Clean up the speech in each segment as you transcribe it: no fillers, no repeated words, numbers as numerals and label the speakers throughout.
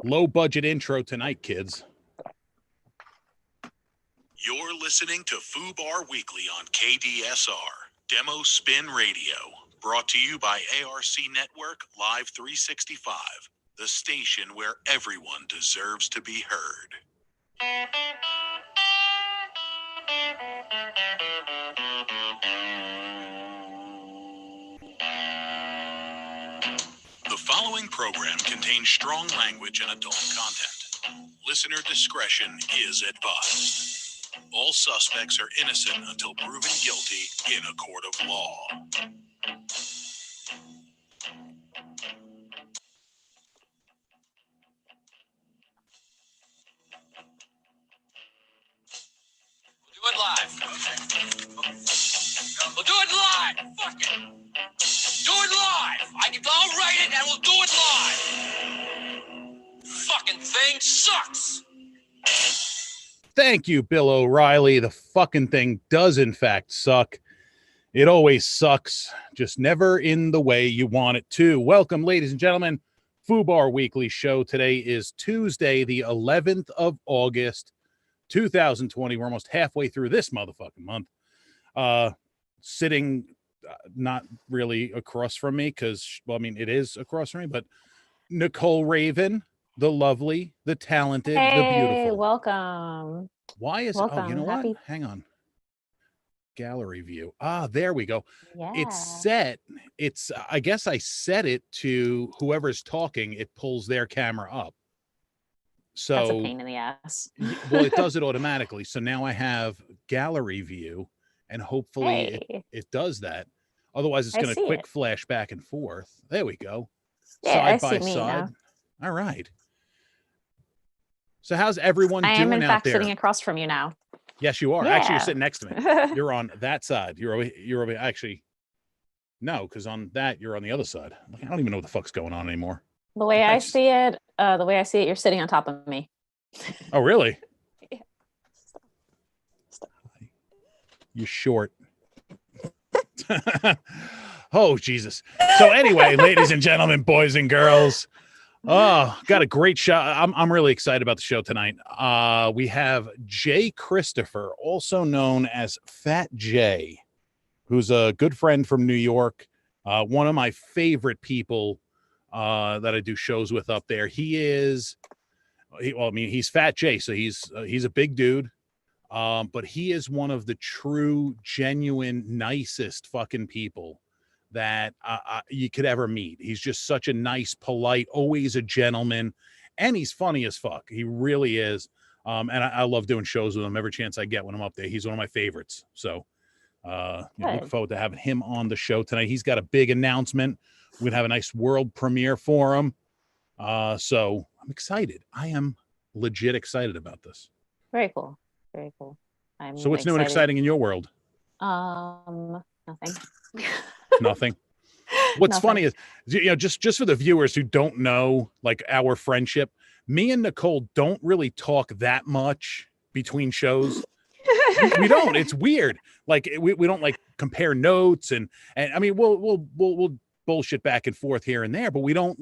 Speaker 1: Low budget intro tonight, kids.
Speaker 2: You're listening to FooBar Weekly on KDSR, Demo Spin Radio, brought to you by ARC Network Live 365, the station where everyone deserves to be heard. The following program contains strong language and adult content. Listener discretion is advised. All suspects are innocent until proven guilty in a court of law.
Speaker 3: We'll do it live. We'll do it live. Fuck it. Do it live. I'll write it and we'll do it live. Fucking thing sucks.
Speaker 1: Thank you, Bill O'Reilly. The fucking thing does, in fact, suck. It always sucks, just never in the way you want it to. Welcome, ladies and gentlemen. FooBar Weekly Show. Today is Tuesday, the 11th of August, 2020. We're almost halfway through this motherfucking month. Sitting not really across from me because, well, I mean, it is across from me, but Nicole Raven, the lovely, the talented, the beautiful.
Speaker 4: Welcome.
Speaker 1: Why is
Speaker 4: welcome.
Speaker 1: Oh, you know
Speaker 4: Happy...
Speaker 1: what? Hang on. Gallery view. Ah, there we go.
Speaker 4: Yeah.
Speaker 1: It's set. It's I guess I set it to whoever's talking, it pulls their camera up. So
Speaker 4: that's a pain in the ass.
Speaker 1: Well, it does it automatically. So now I have gallery view, and hopefully it does that. Otherwise, it's going to quick flash back and forth. There we go.
Speaker 4: Yeah,
Speaker 1: side by side. All right. So how's everyone doing out there?
Speaker 4: I am in fact sitting across from you now.
Speaker 1: Yes, you are.
Speaker 4: Yeah.
Speaker 1: Actually, you're sitting next to me. You're on that side. You're over. Actually, no, because on that you're on the other side. I don't even know what the fuck's going on anymore.
Speaker 4: The way I see it, you're sitting on top of me.
Speaker 1: Oh, really?
Speaker 4: Yeah.
Speaker 1: Stop. You're short. Oh, Jesus. So anyway, ladies and gentlemen, boys and girls, oh, got a great show. I'm really excited about the show tonight. We have Jay Christopher, also known as Fat Jay, who's a good friend from New York. One of my favorite people that I do shows with up there. He's Fat Jay, so he's a big dude. But he is one of the true, genuine, nicest fucking people that you could ever meet. He's just such a nice, polite, always a gentleman, and he's funny as fuck. He really is. And I love doing shows with him every chance I get when I'm up there. He's one of my favorites. So look forward to having him on the show tonight. He's got a big announcement. We're gonna have a nice world premiere for him. So I'm excited. I am legit excited about this.
Speaker 4: Very cool. Very cool.
Speaker 1: So what's new and exciting in your world?
Speaker 4: Nothing.
Speaker 1: Nothing. What's funny is, just for the viewers who don't know, like, our friendship, me and Nicole don't really talk that much between shows. We don't. It's weird. Like we don't like compare notes and I mean we'll bullshit back and forth here and there, but we don't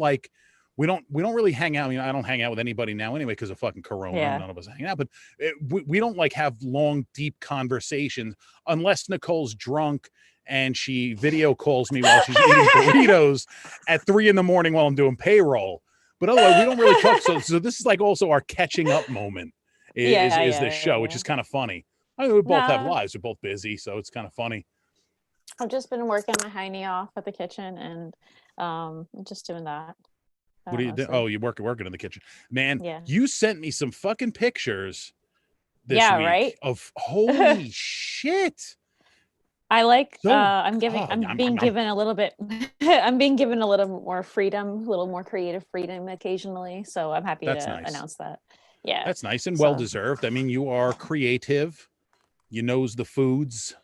Speaker 1: really hang out. I mean, I don't hang out with anybody now anyway because of fucking Corona.
Speaker 4: Yeah.
Speaker 1: None of us hang out, but we don't like have long, deep conversations unless Nicole's drunk and she video calls me while she's eating burritos at 3 a.m. while I'm doing payroll. But otherwise, we don't really talk. So this is like also our catching up moment is this show, which is kind of funny. I mean, we both have lives. We're both busy, so it's kind of funny.
Speaker 4: I've just been working my hiney off at the kitchen and just doing that.
Speaker 1: What do you do? Oh, you're working in the kitchen, man.
Speaker 4: Yeah.
Speaker 1: You sent me some fucking pictures this week
Speaker 4: right?
Speaker 1: of holy shit.
Speaker 4: I like. I'm being given a little bit. I'm being given a little more freedom, a little more creative freedom occasionally. So I'm happy to announce that. Yeah,
Speaker 1: that's nice and well deserved. I mean, you are creative. You knows the foods.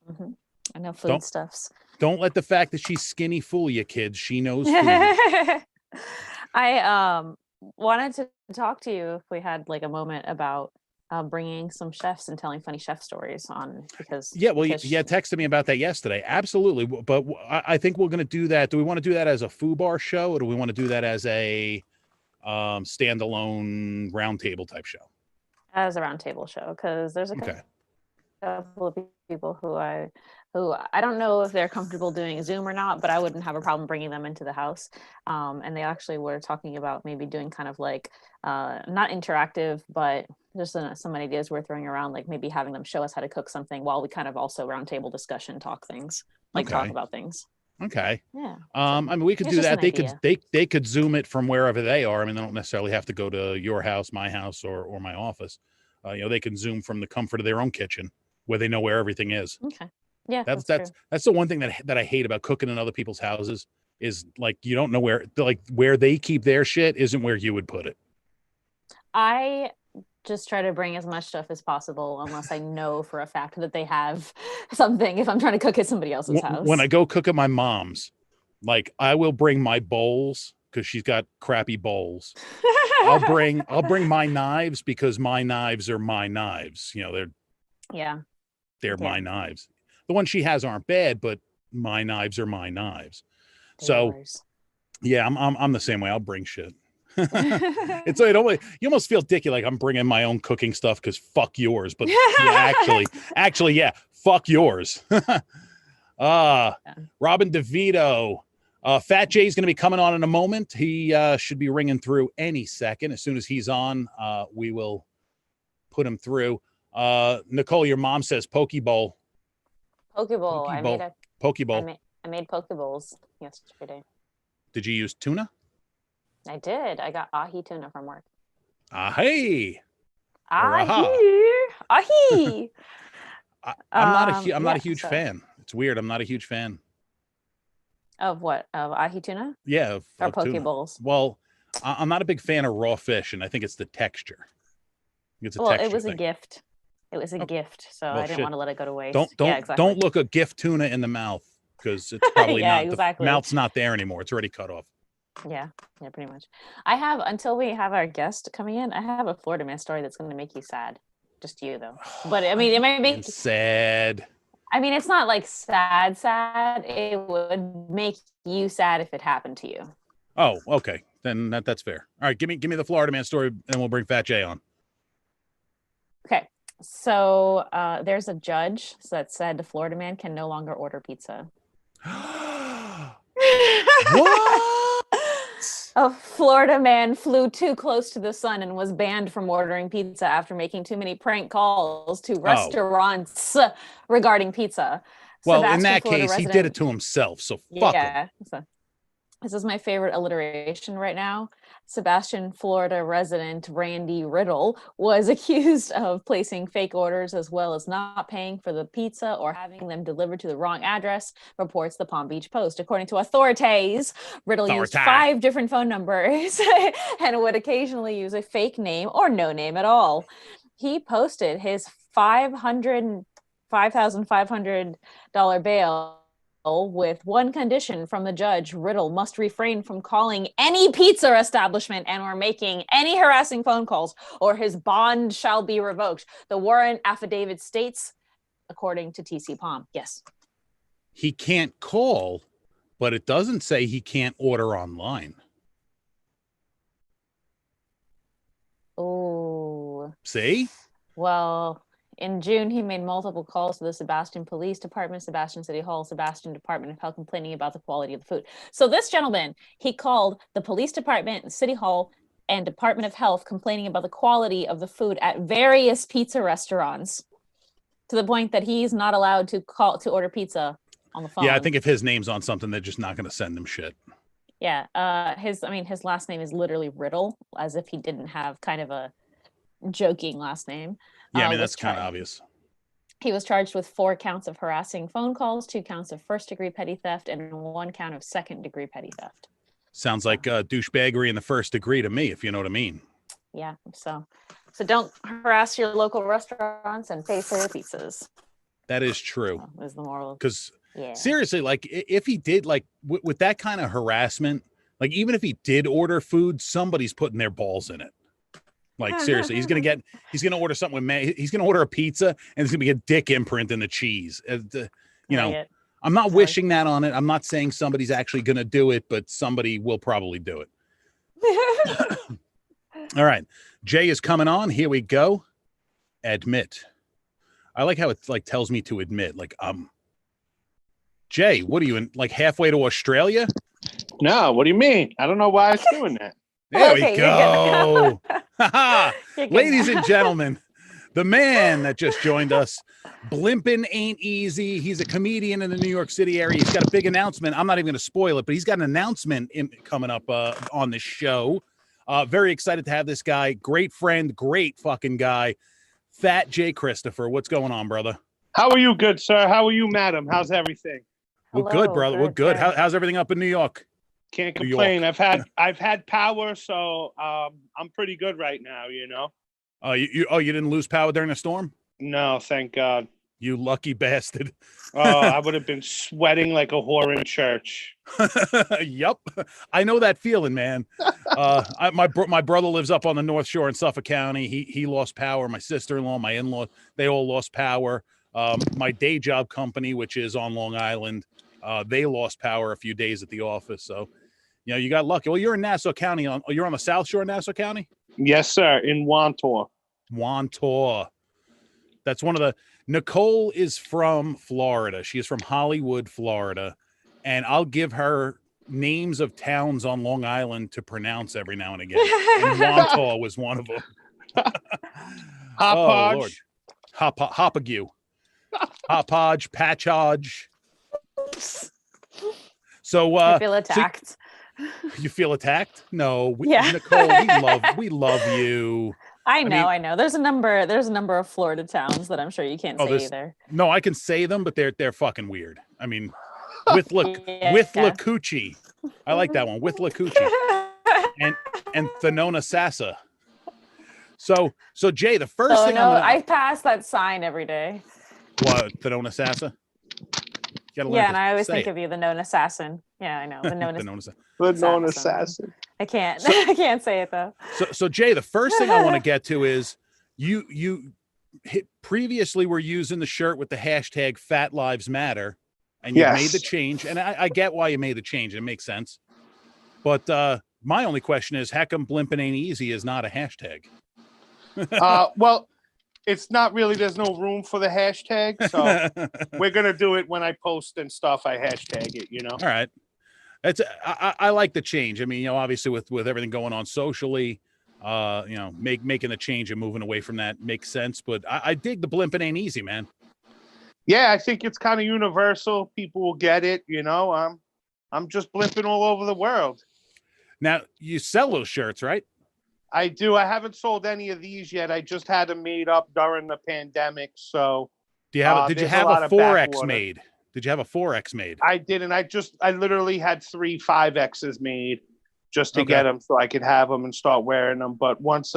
Speaker 4: Mm-hmm. I know foodstuffs.
Speaker 1: Don't let the fact that she's skinny fool you, kids. She knows food.
Speaker 4: I wanted to talk to you if we had like a moment about bringing some chefs and telling funny chef stories on because
Speaker 1: you texted me about that yesterday. Absolutely. But I think we're going to do that. Do we want to do that as a FooBar show or do we want to do that as a standalone roundtable type show?
Speaker 4: As a roundtable show, because there's a couple of people who I don't know if they're comfortable doing Zoom or not, but I wouldn't have a problem bringing them into the house. And they actually were talking about maybe doing kind of like not interactive, but just some ideas we're throwing around, like maybe having them show us how to cook something while we kind of also roundtable discussion, talk things, like talk about things.
Speaker 1: Okay.
Speaker 4: Yeah.
Speaker 1: I mean, we could do that. They could Zoom it from wherever they are. I mean, they don't necessarily have to go to your house, my house, or my office. They can Zoom from the comfort of their own kitchen where they know where everything is.
Speaker 4: Okay. Yeah.
Speaker 1: That's the one thing that I hate about cooking in other people's houses is like, you don't know where they keep their shit isn't where you would put it.
Speaker 4: I just try to bring as much stuff as possible unless I know for a fact that they have something if I'm trying to cook at somebody else's house.
Speaker 1: When I go cook at my mom's, like I will bring my bowls because she's got crappy bowls. I'll bring my knives because my knives are my knives. They're my knives. The ones she has aren't bad, but my knives are my knives. So yeah, I'm the same way. I'll bring shit. You almost feel dicky like I'm bringing my own cooking stuff because fuck yours, but yeah, actually yeah, fuck yours. Robin DeVito, Fat Jay's going to be coming on in a moment. He should be ringing through any second. As soon as he's on, we will put him through. Nicole, your mom says poke bowl.
Speaker 4: Pokeball. I made a
Speaker 1: Pokeball.
Speaker 4: I made Pokeballs yesterday.
Speaker 1: Did you use tuna?
Speaker 4: I did. I got ahi tuna from work.
Speaker 1: Ahi.
Speaker 4: Ahi.
Speaker 1: I'm not a huge fan. It's weird. I'm not a huge fan.
Speaker 4: Of what? Of ahi tuna?
Speaker 1: Yeah.
Speaker 4: Or Pokeballs.
Speaker 1: Well, I'm not a big fan of raw fish, and I think it's the texture. It's a texture
Speaker 4: it was
Speaker 1: thing.
Speaker 4: A gift. It was a gift, so I didn't want to let it go to waste.
Speaker 1: Don't look a gift tuna in the mouth because it's probably not.
Speaker 4: Exactly.
Speaker 1: The mouth's not there anymore. It's already cut off.
Speaker 4: Yeah, pretty much. Until we have our guest coming in, I have a Florida man story that's going to make you sad. Just you though. But I mean, it might make
Speaker 1: sad.
Speaker 4: I mean, it's not like sad. It would make you sad if it happened to you.
Speaker 1: Oh, okay. Then that's fair. All right, give me the Florida man story, and we'll bring Fat Jay on.
Speaker 4: Okay. So there's a judge that said the Florida man can no longer order pizza.
Speaker 1: What?
Speaker 4: A Florida man flew too close to the sun and was banned from ordering pizza after making too many prank calls to restaurants regarding pizza.
Speaker 1: Well, in that case, he did it to himself, so fuck him.
Speaker 4: This is my favorite alliteration right now. Sebastian, Florida resident Randy Riddle was accused of placing fake orders as well as not paying for the pizza or having them delivered to the wrong address, reports the Palm Beach Post. According to authorities, Riddle used 5 different phone numbers and would occasionally use a fake name or no name at all. He posted his $5,500 bail with one condition from the judge. Riddle must refrain from calling any pizza establishment and or making any harassing phone calls, or his bond shall be revoked. The warrant affidavit states, according to TC Palm. Yes.
Speaker 1: He can't call, but it doesn't say he can't order online.
Speaker 4: Oh.
Speaker 1: See?
Speaker 4: Well, in June, he made multiple calls to the Sebastian Police Department, Sebastian City Hall, Sebastian Department of Health, complaining about the quality of the food. So this gentleman, he called the Police Department, City Hall, and Department of Health complaining about the quality of the food at various pizza restaurants, to the point that he's not allowed to call to order pizza on the phone.
Speaker 1: Yeah, I think if his name's on something, they're just not going to send him shit.
Speaker 4: Yeah, his last name is literally Riddle, as if he didn't have kind of a joking last name.
Speaker 1: Yeah, I mean, that's kind of obvious.
Speaker 4: He was charged with 4 counts of harassing phone calls, 2 counts of first-degree petty theft, and 1 count of second-degree petty theft.
Speaker 1: Sounds like douchebaggery in the first degree to me, if you know what I mean.
Speaker 4: Yeah, so don't harass your local restaurants and pay for your pizzas.
Speaker 1: That is true.
Speaker 4: Is the moral.
Speaker 1: Because seriously, like if he did, like with that kind of harassment, like even if he did order food, somebody's putting their balls in it. Like seriously, he's gonna order something with he's gonna order a pizza and there's gonna be a dick imprint in the cheese. I'm not wishing that on it. I'm not saying somebody's actually gonna do it, but somebody will probably do it. All right. Jay is coming on. Here we go. Admit. I like how it like tells me to admit. Like, Jay, what are you in? Like halfway to Australia?
Speaker 5: No, what do you mean? I don't know why it's doing that.
Speaker 1: There
Speaker 4: Okay,
Speaker 1: we
Speaker 4: you're
Speaker 1: go.
Speaker 4: You're good
Speaker 1: Ladies
Speaker 4: now.
Speaker 1: and gentlemen, the man that just joined us, Blimpin' Ain't Easy. He's a comedian in the New York City area. He's got a big announcement. I'm not even going to spoil it, but he's got an announcement coming up on this show. Very excited to have this guy. Great friend, great fucking guy. Fat Jay Christopher. What's going on, brother?
Speaker 5: How are you, good sir? How are you, madam? How's everything?
Speaker 1: We're good,
Speaker 4: Hello,
Speaker 1: brother. We're good. How's everything up in New York?
Speaker 5: Can't
Speaker 1: New
Speaker 5: complain.
Speaker 1: York.
Speaker 5: I've had power, so I'm pretty good right now. You know.
Speaker 1: You didn't lose power during the storm?
Speaker 5: No, thank God.
Speaker 1: You lucky bastard.
Speaker 5: Oh, I would have been sweating like a whore in church.
Speaker 1: Yup. I know that feeling, man. My brother lives up on the North Shore in Suffolk County. He lost power. My sister-in-law, my in-law, they all lost power. My day job company, which is on Long Island, they lost power a few days at the office. So, you know, you got lucky. Well, you're in Nassau County. You're on the South Shore of Nassau County?
Speaker 5: Yes, sir. In Wantor.
Speaker 1: Wantor. That's one of the... Nicole is from Florida. She is from Hollywood, Florida. And I'll give her names of towns on Long Island to pronounce every now and again. And Wantor was one of them. Oh, Lord. Hopague. Hopodge, Patchodge. So
Speaker 4: I feel attacked.
Speaker 1: You feel attacked? No.
Speaker 4: Yeah.
Speaker 1: Nicole, we love you.
Speaker 4: I know. There's a number of Florida towns that I'm sure you can't say either.
Speaker 1: No, I can say them, but they're fucking weird. I mean, with Lacucci. I like that one. With Lacucci. and Thanona Sassa. So Jay, the first thing
Speaker 4: I pass that sign every day.
Speaker 1: What, Thanona Sassa?
Speaker 4: Yeah, and I always think of you, the known assassin. Yeah, I know. The known
Speaker 5: assassin.
Speaker 4: I can't I can't say it though.
Speaker 1: So Jay, the first thing I want to get to is you previously were using the shirt with the hashtag Fat Lives Matter, and you made the change. And I get why you made the change. It makes sense. But my only question is, how come Blimpin' Ain't Easy is not a hashtag?
Speaker 5: Well, it's not really, there's no room for the hashtag. So we're going to do it when I post and stuff. I hashtag it, you know?
Speaker 1: All right. I like the change. I mean, you know, obviously with everything going on socially, you know, making the change and moving away from that makes sense. But I dig the Blimpin' Ain't Easy, man.
Speaker 5: Yeah, I think it's kind of universal. People will get it, you know. I'm just blimping all over the world.
Speaker 1: Now, you sell those shirts, right?
Speaker 5: I do. I haven't sold any of these yet. I just had them made up during the pandemic. So
Speaker 1: do you have did you have a 4X made? Did you have a 4X made?
Speaker 5: I didn't. I literally had 3 5Xs made just to get them so I could have them and start wearing them. But once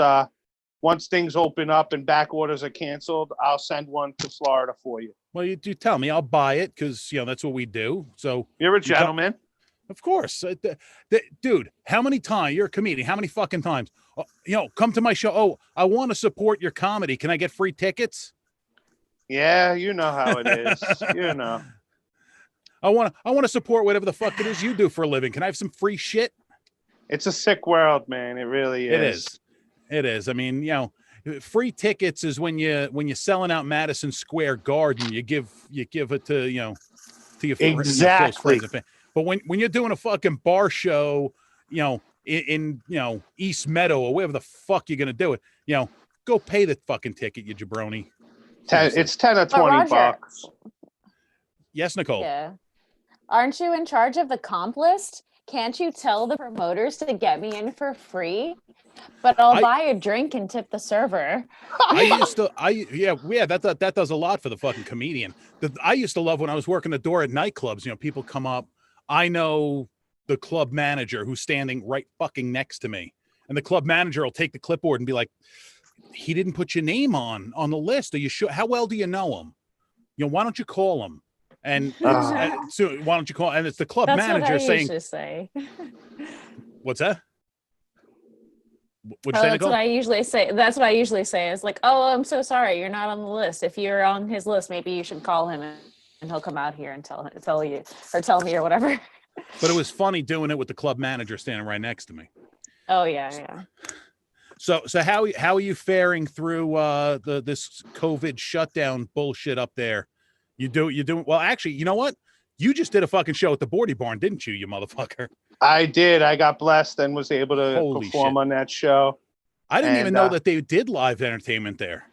Speaker 5: things open up and back orders are canceled, I'll send one to Florida for you.
Speaker 1: Well, you do tell me. I'll buy it because, you know, that's what we do. So
Speaker 5: you're a gentleman.
Speaker 1: Of course. Dude, how many times? You're a comedian. How many fucking times? You know, come to my show. Oh, I want to support your comedy. Can I get free tickets?
Speaker 5: Yeah, you know how it is. You know.
Speaker 1: I want to support whatever the fuck it is you do for a living. Can I have some free shit?
Speaker 5: It's a sick world, man. It really is.
Speaker 1: It is. I mean, you know, free tickets is when you're selling out Madison Square Garden, you give it to, you know, to your close friends. But when you're doing a fucking bar show, you know, in you know, East Meadow or wherever the fuck you're gonna do it, you know, go pay the fucking ticket, you jabroni.
Speaker 5: It's 10 or 20 bucks.
Speaker 1: Yes, Nicole.
Speaker 4: Yeah. Aren't you in charge of the comp list? Can't you tell the promoters to get me in for free? But I'll buy a drink and tip the server. That does a lot for the fucking comedian. I used to love when I was working the door at nightclubs, you know, people come up. I know the club manager who's standing right fucking next to me. And the club manager will take the clipboard and be like, he didn't put your name on the list. Are you sure? How well do you know him? You know, why don't you call him? And so why don't you call? And it's the club manager saying, what's that? What'd you say, Nicole? That's what I usually say. That's what I usually say is like, oh, I'm so sorry. You're not on the list. If you're on his list, maybe you should call him and he'll come out here and tell you or tell me or whatever.
Speaker 1: But it was funny doing it with the club manager standing right next to me.
Speaker 4: Oh yeah, yeah.
Speaker 1: So how are you faring through this COVID shutdown bullshit up there? You doing well? Actually, you know what? You just did a fucking show at the Bordy Barn, didn't you, you motherfucker?
Speaker 5: I did. I got blessed and was able to
Speaker 1: Holy
Speaker 5: perform
Speaker 1: shit.
Speaker 5: on that show.
Speaker 1: I didn't
Speaker 5: And,
Speaker 1: even know that they did live entertainment there.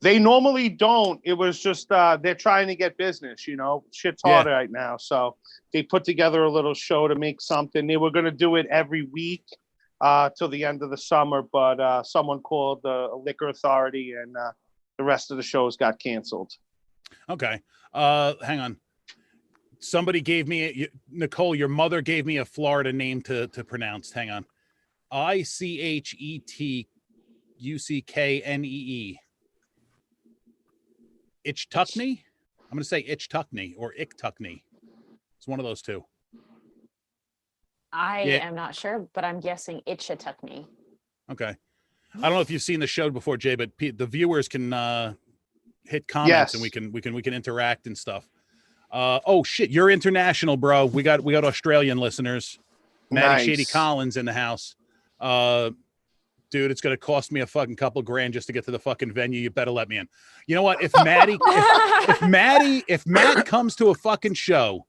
Speaker 5: They normally don't. It was just they're trying to get business, you know. Shit's hard right now. So they put together a little show to make something. They were going to do it every week till the end of the summer, but someone called the liquor authority and the rest of the shows got canceled.
Speaker 1: Okay. Hang on. Somebody gave me, Nicole, your mother gave me a Florida name to pronounce. Hang on. Ichetucknee. Ichetucknee? I'm going to say Ichetucknee or Icktucknee. It's one of those two.
Speaker 4: I am not sure, but I'm guessing Ichetucknee.
Speaker 1: Okay. I don't know if you've seen the show before, Jay, but the viewers can hit comments and we can interact and stuff. Oh shit, you're international, bro. We got Australian listeners. Maddie Shady Collins in the house. Dude, it's gonna cost me a fucking couple grand just to get to the fucking venue. You better let me in. You know what? If Matt comes to a fucking show,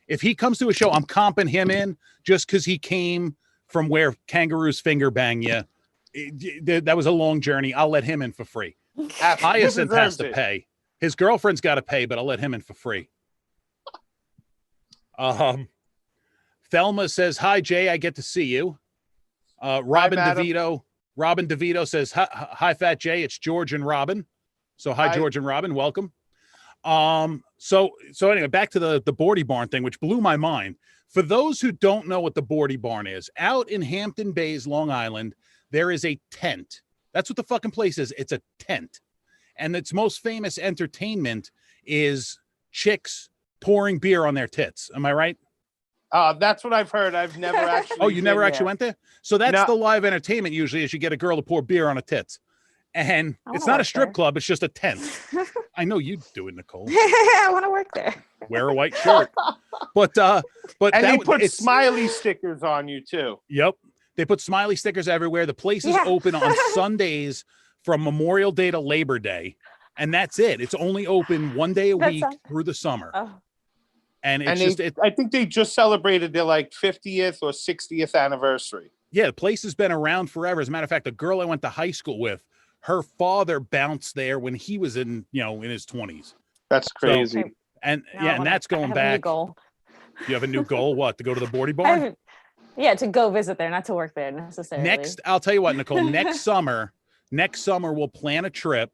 Speaker 1: if he comes to a show, I'm comping him in just because he came from where kangaroos finger bang you. That was a long journey. I'll let him in for free. Hyacinth has to pay. His girlfriend's got to pay, but I'll let him in for free. Thelma says, "Hi, Jay. I get to see you." Robin DeVito says, "Hi, Fat Jay. It's George and Robin." So hi, George and Robin. Welcome. So anyway, back to the Bordy Barn thing, which blew my mind. For those who don't know what the Bordy Barn is, out in Hampton Bays, Long Island, there is a tent. That's what the fucking place is. It's a tent. And its most famous entertainment is chicks pouring beer on their tits. Am I right?
Speaker 5: That's what I've heard. I've never actually.
Speaker 1: Oh, you never actually went there? So that's the live entertainment usually is you get a girl to pour beer on her tits. And it's not a strip club. It's just a tent. I know you do it, Nicole.
Speaker 4: I want to work there.
Speaker 1: Wear a white shirt. But
Speaker 5: and they put smiley stickers on you too.
Speaker 1: Yep. They put smiley stickers everywhere. The place is open on Sundays from Memorial Day to Labor Day. And that's it. It's only open one day a week through the summer. Oh. And
Speaker 5: I think they just celebrated their like 50th or 60th anniversary.
Speaker 1: Yeah, the place has been around forever. As a matter of fact, the girl I went to high school with, her father bounced there when he was in his 20s.
Speaker 5: That's crazy.
Speaker 1: So, and that's going back. You have a new goal? What, to go to the Bordy Barn?
Speaker 4: Yeah, to go visit there, not to work there necessarily.
Speaker 1: I'll tell you what, Nicole, next summer we'll plan a trip.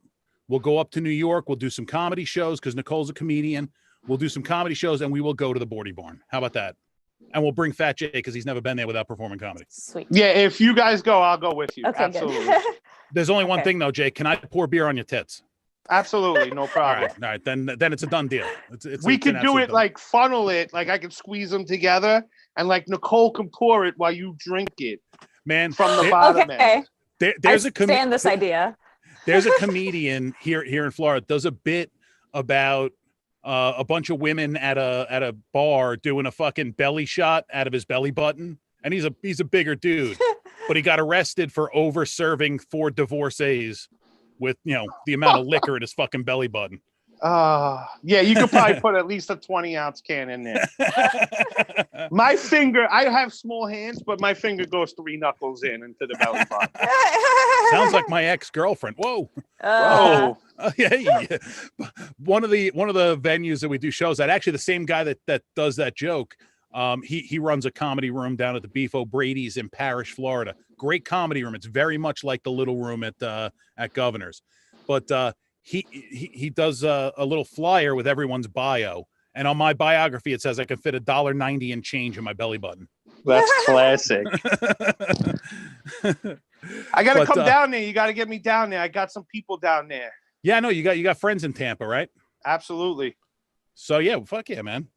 Speaker 1: We'll go up to New York. We'll do some comedy shows because Nicole's a comedian. We'll do some comedy shows and we will go to the Bordy Barn. How about that? And we'll bring Fat Jay because he's never been there without performing comedy.
Speaker 4: Sweet.
Speaker 5: Yeah, if you guys go, I'll go with you.
Speaker 4: Okay,
Speaker 5: absolutely.
Speaker 1: There's only one thing though, Jay. Can I pour beer on your tits?
Speaker 5: Absolutely, no problem.
Speaker 1: All right. Then it's a done deal.
Speaker 5: We could do it like funnel it, like I could squeeze them together, and like Nicole can pour it while you drink it.
Speaker 1: Man,
Speaker 5: from the bottom end.
Speaker 1: There's
Speaker 4: this idea.
Speaker 1: There's a comedian here in Florida does a bit about a bunch of women at a bar doing a fucking belly shot out of his belly button, and he's a bigger dude, but he got arrested for over serving 4 divorcees with the amount of liquor in his fucking belly button.
Speaker 5: Yeah, you could probably put at least a 20-ounce can in there. My finger, I have small hands, but my finger goes 3 knuckles into the belly button.
Speaker 1: Sounds like my ex-girlfriend. Whoa.
Speaker 5: Whoa.
Speaker 1: Yeah. One of the venues that we do shows at, actually the same guy that does that joke. He runs a comedy room down at the Beef O'Brady's in Parrish, Florida. Great comedy room. It's very much like the little room at Governor's, but he does a little flyer with everyone's bio, and on my biography it says I can fit $1.90 and change in my belly button.
Speaker 5: That's classic. I gotta come down there. You gotta get me down there. I got some people down there.
Speaker 1: Yeah, no, you got friends in Tampa, right?
Speaker 5: Absolutely.
Speaker 1: So yeah, fuck yeah, man.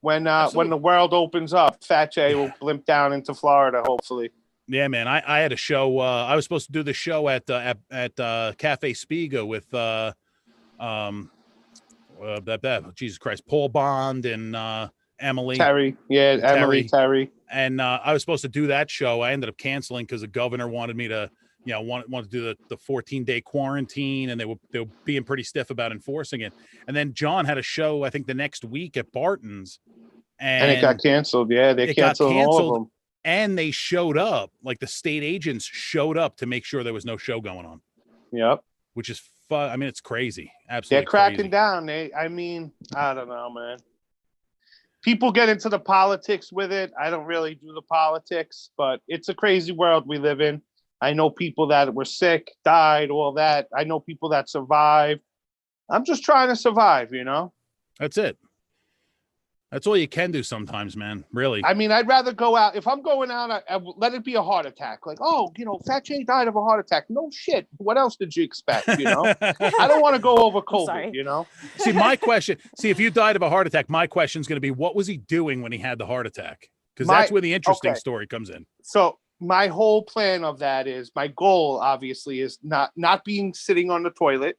Speaker 5: When the world opens up, Fat Jay will blimp down into Florida, hopefully.
Speaker 1: Yeah, man. I had a show. I was supposed to do the show at Cafe Spiga with Jesus Christ, Paul Bond and Emily.
Speaker 5: Terry. Yeah, Emily, Terry.
Speaker 1: And I was supposed to do that show. I ended up canceling because the governor wanted me to, want to do the 14-day quarantine, and they were being pretty stiff about enforcing it. And then John had a show, I think, the next week at Barton's, and
Speaker 5: it got canceled. Yeah, they canceled all of them.
Speaker 1: And they showed up, like the state agents showed up to make sure there was no show going on.
Speaker 5: Yep.
Speaker 1: Which is fun. I mean, it's crazy. Absolutely.
Speaker 5: They're cracking
Speaker 1: crazy.
Speaker 5: down. I don't know, man. People get into the politics with it. I don't really do the politics, but it's a crazy world we live in. I know people that were sick, died, all that. I know people that survived. I'm just trying to survive,
Speaker 1: That's it. That's all you can do sometimes, man. Really.
Speaker 5: I mean, I'd rather go out. If I'm going out, I let it be a heart attack. Like, oh, Fat Jay died of a heart attack. No shit. What else did you expect? I don't want to go over COVID,
Speaker 1: See, my question, if you died of a heart attack, my question is going to be, what was he doing when he had the heart attack? Because that's where the interesting story comes in.
Speaker 5: So my whole plan of that is, my goal, obviously, is not being sitting on the toilet,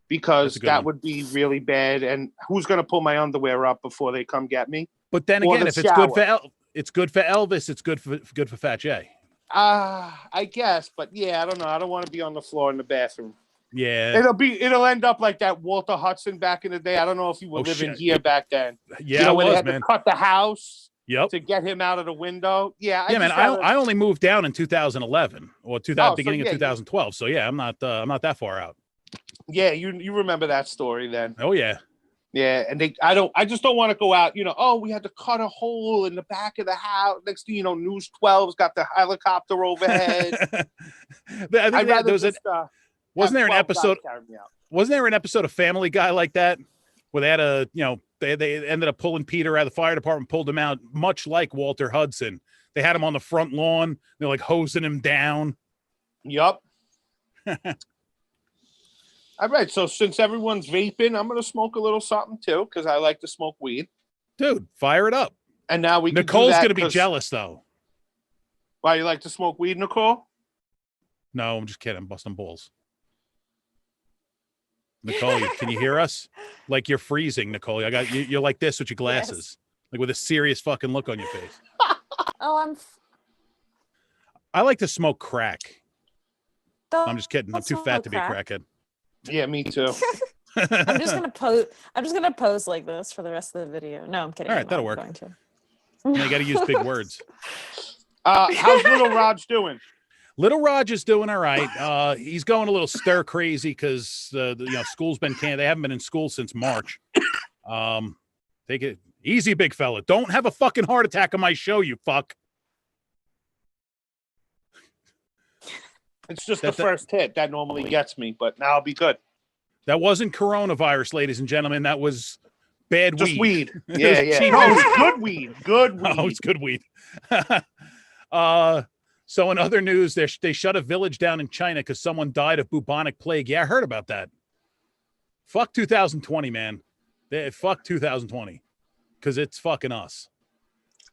Speaker 5: because that would be really bad. And who's going to pull my underwear up before they come get me?
Speaker 1: But then again, if it's good for Elvis, it's good for Fat Jay.
Speaker 5: I guess, but yeah, I don't know. I don't want to be on the floor in the bathroom.
Speaker 1: Yeah,
Speaker 5: it'll end up like that Walter Hudson back in the day. I don't know if you were living here back then.
Speaker 1: Yeah,
Speaker 5: when they had to cut the house.
Speaker 1: Yep.
Speaker 5: To get him out of the window. Yeah,
Speaker 1: man. I only moved down in 2011 or beginning of 2012. So yeah, I'm not that far out.
Speaker 5: Yeah, you remember that story then?
Speaker 1: Oh yeah,
Speaker 5: yeah. And I just don't want to go out. Oh, we had to cut a hole in the back of the house. Next thing you know, News 12's got the helicopter overhead.
Speaker 1: Wasn't there an episode of Family Guy like that, where they had they ended up pulling Peter out of the fire department, pulled him out, much like Walter Hudson. They had him on the front lawn. They're like hosing him down.
Speaker 5: Yup. All right, so since everyone's vaping, I'm going to smoke a little something too, because I like to smoke weed.
Speaker 1: Dude, fire it up.
Speaker 5: And now
Speaker 1: Nicole's going to be jealous, though.
Speaker 5: Why, you like to smoke weed, Nicole?
Speaker 1: No, I'm just kidding. I'm busting balls. Nicole, can you hear us? Like you're freezing, Nicole. You're like this with your glasses, like with a serious fucking look on your face.
Speaker 4: Oh,
Speaker 1: I like to smoke crack. I'm just kidding. I'm too fat to be a crackhead.
Speaker 5: Yeah, me too.
Speaker 4: I'm just gonna pose like this for the rest of the video. No, I'm kidding.
Speaker 1: All right, that'll work. You got to use big words.
Speaker 5: How's little Raj doing?
Speaker 1: Little Raj is doing all right. He's going a little stir crazy because school's been canned. They haven't been in school since March. Take it easy, big fella. Don't have a fucking heart attack on my show, you fuck.
Speaker 5: It's just the first hit that normally gets me, but now I'll be good.
Speaker 1: That wasn't coronavirus, ladies and gentlemen. That was bad
Speaker 5: just
Speaker 1: weed.
Speaker 5: Yeah. No, it's good weed. Good weed.
Speaker 1: Oh, it's good weed. So in other news, they shut a village down in China because someone died of bubonic plague. Yeah, I heard about that. Fuck 2020, man. Fuck 2020 because it's fucking us.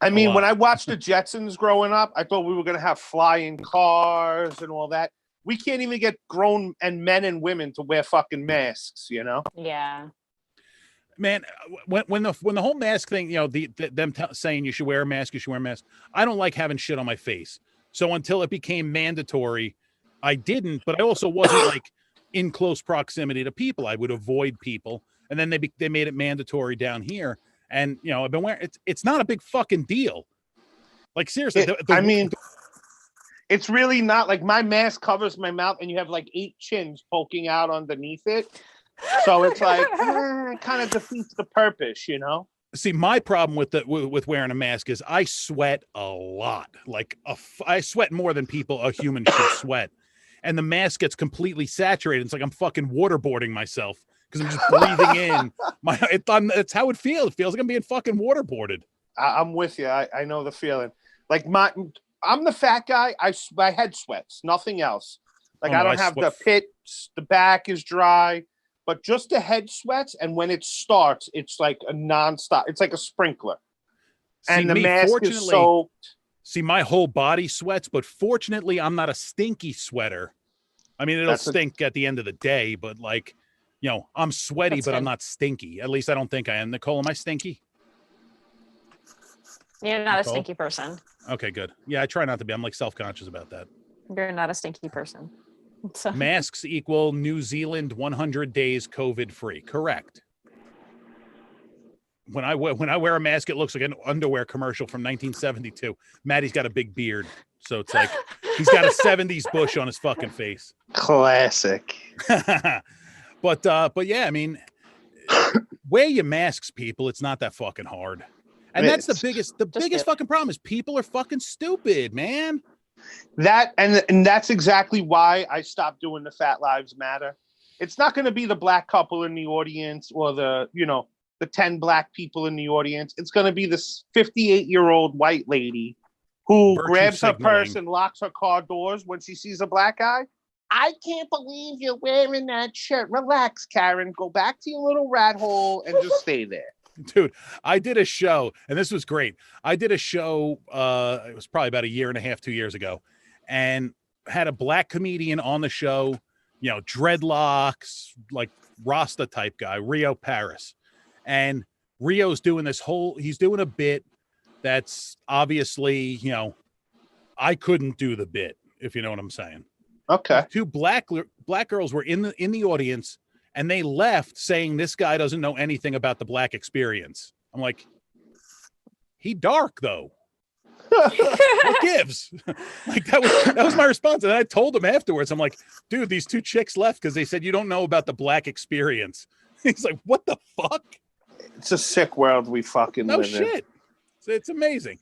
Speaker 5: I mean, when I watched the Jetsons growing up, I thought we were going to have flying cars and all that. We can't even get grown men and women to wear fucking masks,
Speaker 4: Yeah.
Speaker 1: Man, when the whole mask thing, them saying you should wear a mask, I don't like having shit on my face. So until it became mandatory, I didn't, but I also wasn't like in close proximity to people. I would avoid people. And then they made it mandatory down here. And, I've been wearing it's not a big fucking deal. Like, seriously.
Speaker 5: It's really not. Like, my mask covers my mouth and you have like 8 chins poking out underneath it. So it's like, it kind of defeats the purpose,
Speaker 1: See, my problem with wearing a mask is I sweat a lot. Like, I sweat more than a human should sweat. And the mask gets completely saturated. It's like I'm fucking waterboarding myself. Because I'm just breathing in. It's how it feels. It feels like I'm being fucking waterboarded.
Speaker 5: I'm with you. I know the feeling. Like I'm the fat guy. My head sweats. Nothing else. Like I don't have the pits. The back is dry, but just the head sweats. And when it starts, it's like a nonstop. It's like a sprinkler. And the mask is soaked.
Speaker 1: See, my whole body sweats, but fortunately, I'm not a stinky sweater. I mean, it'll stink at the end of the day, but like. I'm sweaty, but I'm not stinky. At least I don't think I am. Nicole, am I stinky?
Speaker 4: You're not a
Speaker 1: Nicole?
Speaker 4: stinky person.
Speaker 1: Okay, good. Yeah, I try not to be. I'm like self-conscious about that.
Speaker 4: You're not a stinky person. So
Speaker 1: Masks equal New Zealand 100 days COVID free. Correct. When I wear a mask, it looks like an underwear commercial from 1972. Maddie's got a big beard, so it's like he's got a 70s bush on his fucking face.
Speaker 5: Classic.
Speaker 1: But yeah, I mean, wear your masks, people. It's not that fucking hard. And that's the biggest fucking problem is people are fucking stupid, man.
Speaker 5: That and that's exactly why I stopped doing the Fat Lives Matter. It's not going to be the black couple in the audience or the 10 black people in the audience. It's going to be this 58-year-old white lady who grabs her purse and locks her car doors when she sees a black guy. I can't believe you're wearing that shirt. Relax, Karen. Go back to your little rat hole and just stay there.
Speaker 1: Dude, I did a show, and this was great. I did a show, it was probably about a year and a half, 2 years ago, and had a black comedian on the show, dreadlocks, like Rasta type guy, Rio Paris. And Rio's doing he's doing a bit that's obviously, I couldn't do the bit, if you know what I'm saying.
Speaker 5: Okay.
Speaker 1: Two black girls were in the audience, and they left saying this guy doesn't know anything about the black experience. I'm like, he dark though. What gives? Like that was my response. And I told him afterwards, I'm like, dude, these two chicks left because they said you don't know about the black experience. He's like, what the fuck?
Speaker 5: It's a sick world we fucking live in. No shit.
Speaker 1: It's amazing.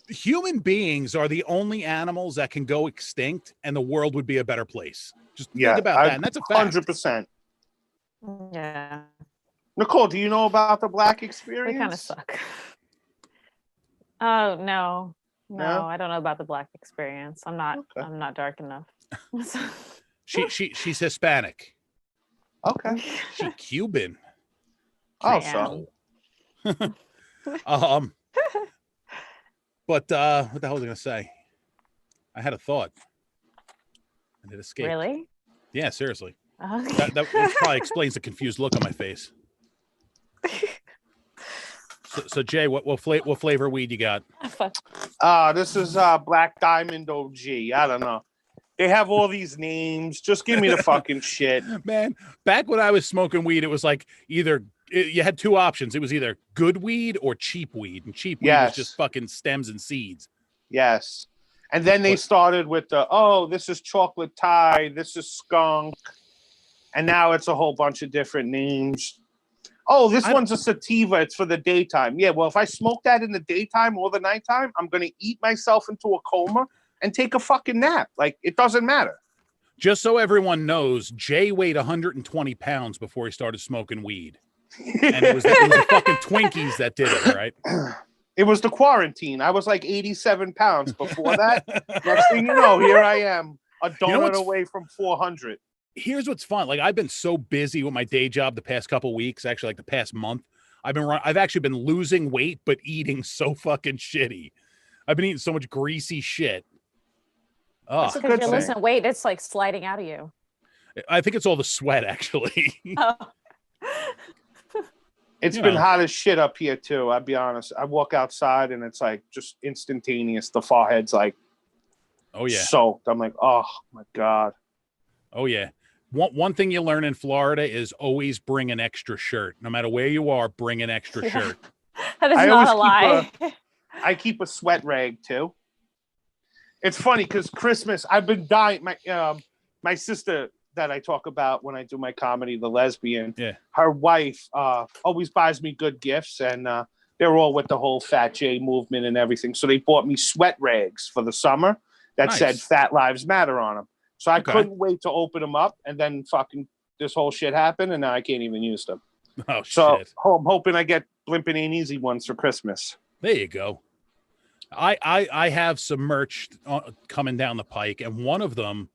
Speaker 1: Human beings are the only animals that can go extinct and the world would be a better place. Just think about that. And that's a fact.
Speaker 5: 100%.
Speaker 4: Yeah.
Speaker 5: Nicole, do you know about the black experience?
Speaker 4: We kind of suck. Oh, no, I don't know about the black experience. I'm not dark enough.
Speaker 1: She's Hispanic.
Speaker 5: Okay.
Speaker 1: She Cuban.
Speaker 5: Oh, so.
Speaker 1: But what the hell was I gonna say? I had a thought. And it escaped.
Speaker 4: Really?
Speaker 1: Yeah, seriously.
Speaker 4: Okay.
Speaker 1: That probably explains the confused look on my face. So Jay, what flavor weed you got?
Speaker 5: This is Black Diamond OG. I don't know. They have all these names. Just give me the fucking shit.
Speaker 1: Man, back when I was smoking weed, it was like you had two options. It was either good weed or cheap weed. And cheap weed was just fucking stems and seeds.
Speaker 5: Yes. And then they started with this is chocolate Thai, this is skunk. And now it's a whole bunch of different names. Oh, this one's a sativa. It's for the daytime. Yeah, well, if I smoke that in the daytime or the nighttime, I'm going to eat myself into a coma and take a fucking nap. Like, it doesn't matter.
Speaker 1: Just so everyone knows, Jay weighed 120 pounds before he started smoking weed. And it was the fucking Twinkies that did it, right?
Speaker 5: It was the quarantine. I was like 87 pounds before that. Next thing you know, here I am, a donut away from 400.
Speaker 1: Here's what's fun. Like, I've been so busy with my day job the past couple weeks, actually like the past month. I've actually been losing weight, but eating so fucking shitty. I've been eating so much greasy shit. Oh,
Speaker 4: because you're losing weight, it's like sliding out of you.
Speaker 1: I think it's all the sweat, actually.
Speaker 4: Oh.
Speaker 5: It's been hot as shit up here too. I'll be honest. I walk outside and it's like just instantaneous. The forehead's like, soaked. I'm like, oh my God.
Speaker 1: Oh yeah. One thing you learn in Florida is always bring an extra shirt. No matter where you are, bring an extra shirt.
Speaker 4: That is not a lie.
Speaker 5: I keep a sweat rag too. It's funny because Christmas, I've been dying. My sister that I talk about when I do my comedy, the lesbian, her wife always buys me good gifts, and they're all with the whole Fat J movement and everything. So they bought me sweat rags for the summer that said Fat Lives Matter on them. So I couldn't wait to open them up, and then fucking this whole shit happened, and now I can't even use them.
Speaker 1: Oh,
Speaker 5: so
Speaker 1: shit.
Speaker 5: I'm hoping I get Blimpin' Ain't Easy ones for Christmas.
Speaker 1: There you go. I have some merch coming down the pike, and one of them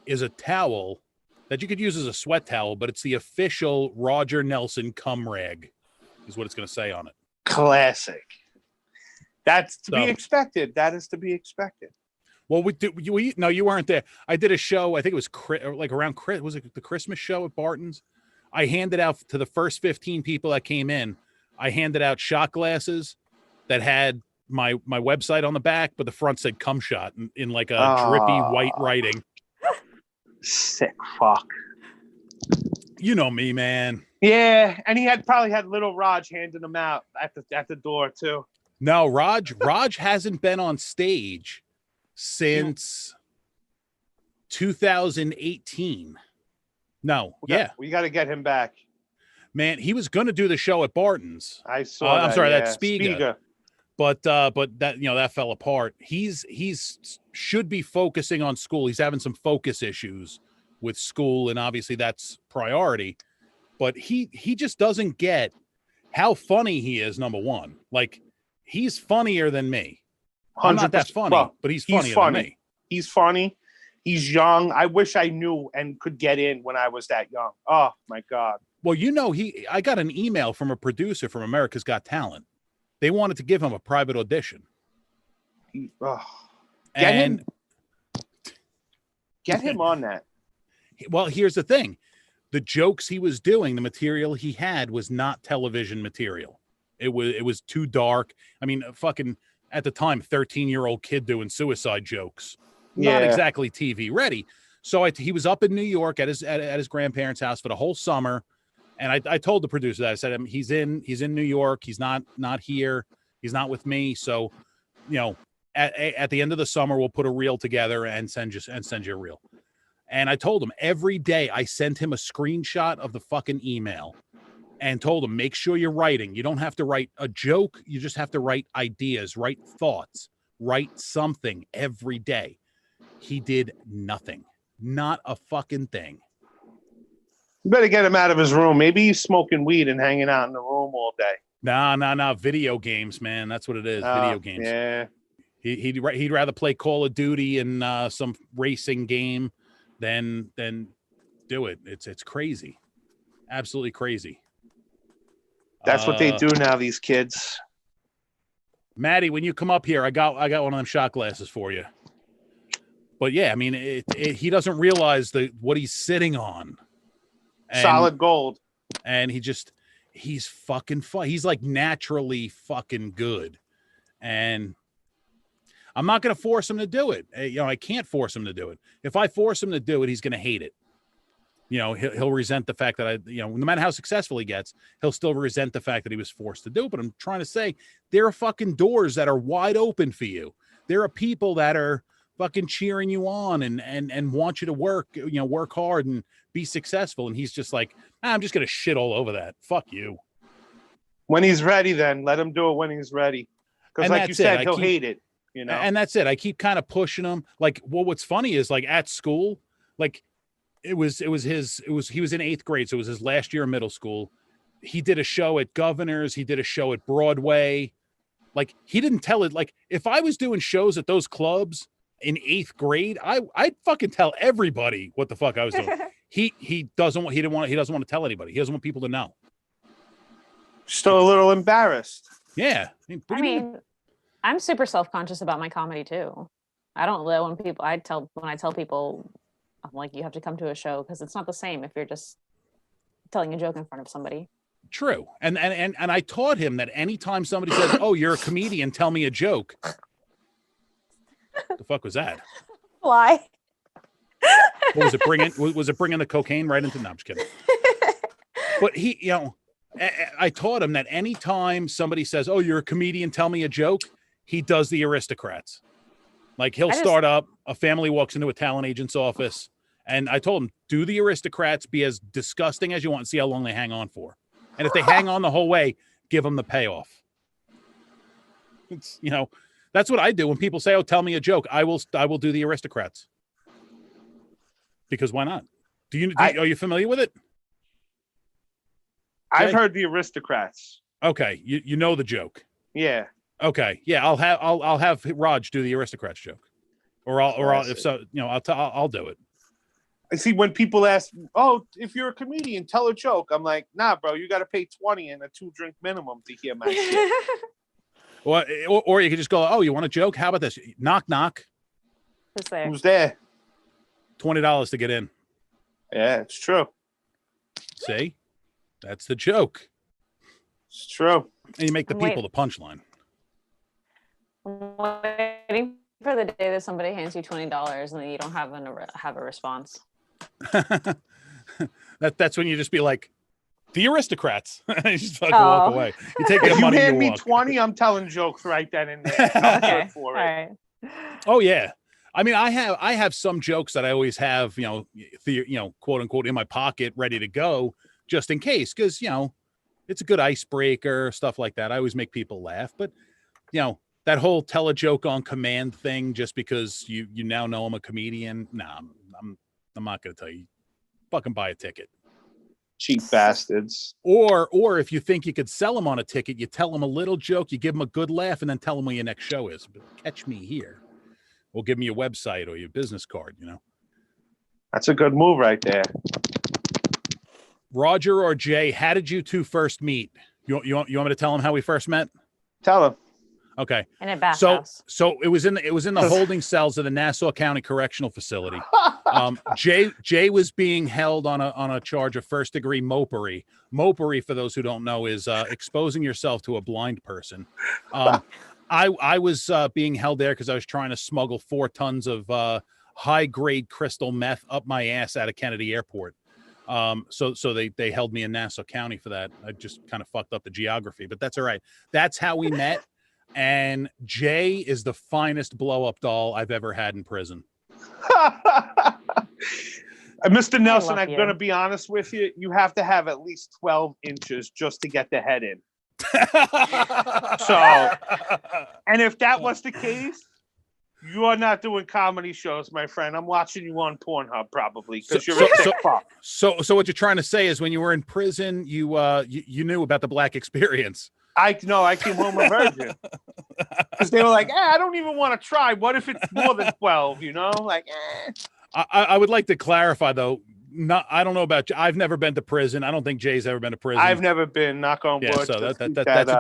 Speaker 1: is a towel that you could use as a sweat towel, but it's the official Roger Nelson cum rag, is what it's going to say on it.
Speaker 5: Classic. That's to be expected. That is to be expected.
Speaker 1: Well, no, you weren't there. I did a show. I think it was was it the Christmas show at Barton's? I handed out to the first 15 people that came in. I handed out shot glasses that had my website on the back, but the front said "cum shot" in like a drippy white writing.
Speaker 5: Sick fuck.
Speaker 1: You know me, man.
Speaker 5: Yeah, and he probably had little Raj handing them out at the door too.
Speaker 1: No, Raj hasn't been on stage since 2018. No,
Speaker 5: we got to get him back.
Speaker 1: Man, he was going to do the show at Barton's.
Speaker 5: I saw that.
Speaker 1: I'm sorry,
Speaker 5: yeah.
Speaker 1: that's Spiga. But that, you know, that fell apart. He's should be focusing on school. He's having some focus issues with school, and obviously that's priority. But he just doesn't get how funny he is. Number one, like he's funnier than me. I'm not that funny, but he's funnier than me.
Speaker 5: He's funny. He's young. I wish I knew and could get in when I was that young. Oh my God.
Speaker 1: Well, you know, I got an email from a producer from America's Got Talent. They wanted to give him a private audition.
Speaker 5: Get him on that.
Speaker 1: Well, here's the thing. The jokes he was doing, the material he had was not television material. It was too dark. I mean, fucking at the time, 13-year-old kid doing suicide jokes. Not exactly TV ready. So he was up in New York at his grandparents' house for the whole summer. And I told the producer that I said, he's in New York. He's not here. He's not with me. So, you know, at the end of the summer, we'll put a reel together and send you a reel. And I told him every day I sent him a screenshot of the fucking email and told him, make sure you're writing. You don't have to write a joke. You just have to write ideas, write thoughts, write something every day. He did nothing, not a fucking thing.
Speaker 5: You better get him out of his room. Maybe he's smoking weed and hanging out in the room all day.
Speaker 1: Nah. Video games, man. That's what it is. Video games.
Speaker 5: Yeah.
Speaker 1: He'd rather play Call of Duty and some racing game than do it. It's crazy. Absolutely crazy.
Speaker 5: That's what they do now, these kids.
Speaker 1: Maddie, when you come up here, I got one of them shot glasses for you. But yeah, I mean, he doesn't realize what he's sitting on.
Speaker 5: Solid gold.
Speaker 1: And he's fucking fun. He's like naturally fucking good. And I'm not going to force him to do it. You know, I can't force him to do it. If I force him to do it, he's going to hate it. You know, he'll resent the fact that no matter how successful he gets, he'll still resent the fact that he was forced to do it. But I'm trying to say there are fucking doors that are wide open for you. There are people that are fucking cheering you on and want you to work hard and be successful. And he's just like, I'm just going to shit all over that. Fuck you.
Speaker 5: When he's ready, then let him do it when he's ready. Because like you said, he'll hate it. You know?
Speaker 1: And that's it. I keep kind of pushing him. Like, well, what's funny is like at school, like he was in 8th grade. So it was his last year of middle school. He did a show at Governor's. He did a show at Broadway. Like he didn't tell it. Like if I was doing shows at those clubs in 8th grade, I'd fucking tell everybody what the fuck I was doing. He doesn't want to tell anybody. He doesn't want people to know.
Speaker 5: Still a little embarrassed.
Speaker 1: Yeah.
Speaker 4: I mean, I'm super self-conscious about my comedy too. I don't let when I tell people, I'm like, you have to come to a show because it's not the same if you're just telling a joke in front of somebody.
Speaker 1: True. And I taught him that anytime somebody says, "Oh, you're a comedian, tell me a joke." The fuck was that?
Speaker 4: Why?
Speaker 1: What was it was it bringing the cocaine right into? No, I'm just kidding. But I taught him that anytime somebody says, "Oh, you're a comedian, tell me a joke," he does the Aristocrats. Like he'll start up, a family walks into a talent agent's office, and I told him, do the Aristocrats, be as disgusting as you want, and see how long they hang on for. And if they hang on the whole way, give them the payoff. It's, that's what I do when people say, "Oh, tell me a joke." I will do the Aristocrats. Because why not? Are you familiar with it?
Speaker 5: I've heard the Aristocrats.
Speaker 1: Okay, you know the joke.
Speaker 5: Yeah.
Speaker 1: Okay, yeah, I'll have Raj do the Aristocrats joke, I'll do it.
Speaker 5: I see when people ask, "Oh, if you're a comedian, tell a joke." I'm like, "Nah, bro, you got to pay 20 and a 2-drink minimum to hear my shit."
Speaker 1: Or you could just go, "Oh, you want a joke? How about this? Knock, knock.
Speaker 5: Who's there?
Speaker 1: $20 to get in."
Speaker 5: Yeah, it's true.
Speaker 4: I'm waiting for the day that somebody hands you $20 and then you don't have a response.
Speaker 1: That's when you just be like, the aristocrats. You just fucking walk away. You take
Speaker 5: If
Speaker 1: their
Speaker 5: you
Speaker 1: money.
Speaker 5: hand
Speaker 1: You
Speaker 5: me
Speaker 1: walk.
Speaker 5: 20, I'm telling jokes right then and there. I'm
Speaker 4: Okay.
Speaker 5: good for
Speaker 4: All
Speaker 5: it.
Speaker 4: right.
Speaker 1: Oh yeah. I mean, I have some jokes that I always have, quote unquote, in my pocket, ready to go, just in case, because it's a good icebreaker, stuff like that. I always make people laugh, but that whole tell a joke on command thing, just because you now know I'm a comedian. Nah, I'm not gonna tell you. Fucking buy a ticket.
Speaker 5: Cheap bastards.
Speaker 1: Or if you think you could sell them on a ticket, you tell them a little joke, you give them a good laugh, and then tell them where your next show is. But catch me here. Or give me your website or your business card,
Speaker 5: That's a good move right there.
Speaker 1: Roger or Jay, how did you two first meet? You want me to tell them how we first met?
Speaker 5: Tell him.
Speaker 1: Okay.
Speaker 4: In a bathhouse.
Speaker 1: So it was in the holding cells of the Nassau County Correctional Facility. Jay was being held on a charge of first-degree mopery. Mopery, for those who don't know, is exposing yourself to a blind person. I was being held there because I was trying to smuggle 4 tons of high-grade crystal meth up my ass out of Kennedy Airport. So they held me in Nassau County for that. I just kind of fucked up the geography, but that's all right. That's how we met. And Jay is the finest blow-up doll I've ever had in prison.
Speaker 5: Mr. Nelson, I'm
Speaker 4: you.
Speaker 5: going to be honest with you. You have to have at least 12 inches just to get the head in. So, and if that was the case, you are not doing comedy shows, my friend. I'm watching you on Pornhub probably because you're a sick fuck.
Speaker 1: So what you're trying to say is when you were in prison, you knew about the black experience.
Speaker 5: I came home a virgin because they were like, I don't even want to try. What if it's more than 12?
Speaker 1: I would like to clarify though. I don't know about you. I've never been to prison. I don't think Jay's ever been to prison.
Speaker 5: I've never been. Knock on wood.
Speaker 1: Yeah, so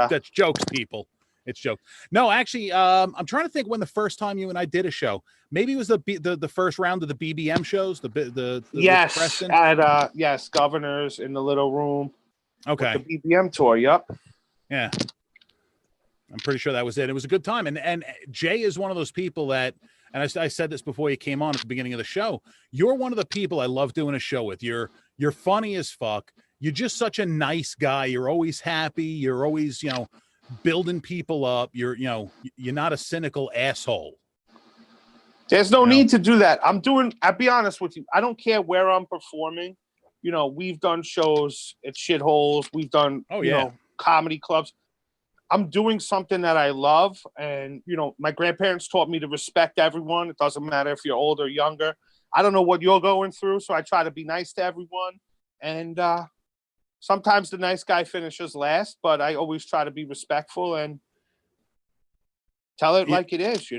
Speaker 1: that's jokes, people. It's jokes. No, actually, I'm trying to think when the first time you and I did a show. Maybe it was the first round of the BBM shows. The
Speaker 5: yes, at yes, Governors in the little room.
Speaker 1: Okay.
Speaker 5: With the BBM tour. Yep.
Speaker 1: Yeah. I'm pretty sure that was it. It was a good time. And Jay is one of those people that, and I said this before you came on at the beginning of the show, you're one of the people I love doing a show with. You're funny as fuck. You're just such a nice guy. You're always happy. You're always, building people up. You're not a cynical asshole.
Speaker 5: There's no need to do that. I'll be honest with you. I don't care where I'm performing. We've done shows at shitholes. We've done, comedy clubs. I'm doing something that I love. And, my grandparents taught me to respect everyone. It doesn't matter if you're older or younger. I don't know what you're going through. So I try to be nice to everyone. And sometimes the nice guy finishes last, but I always try to be respectful and tell it like it is,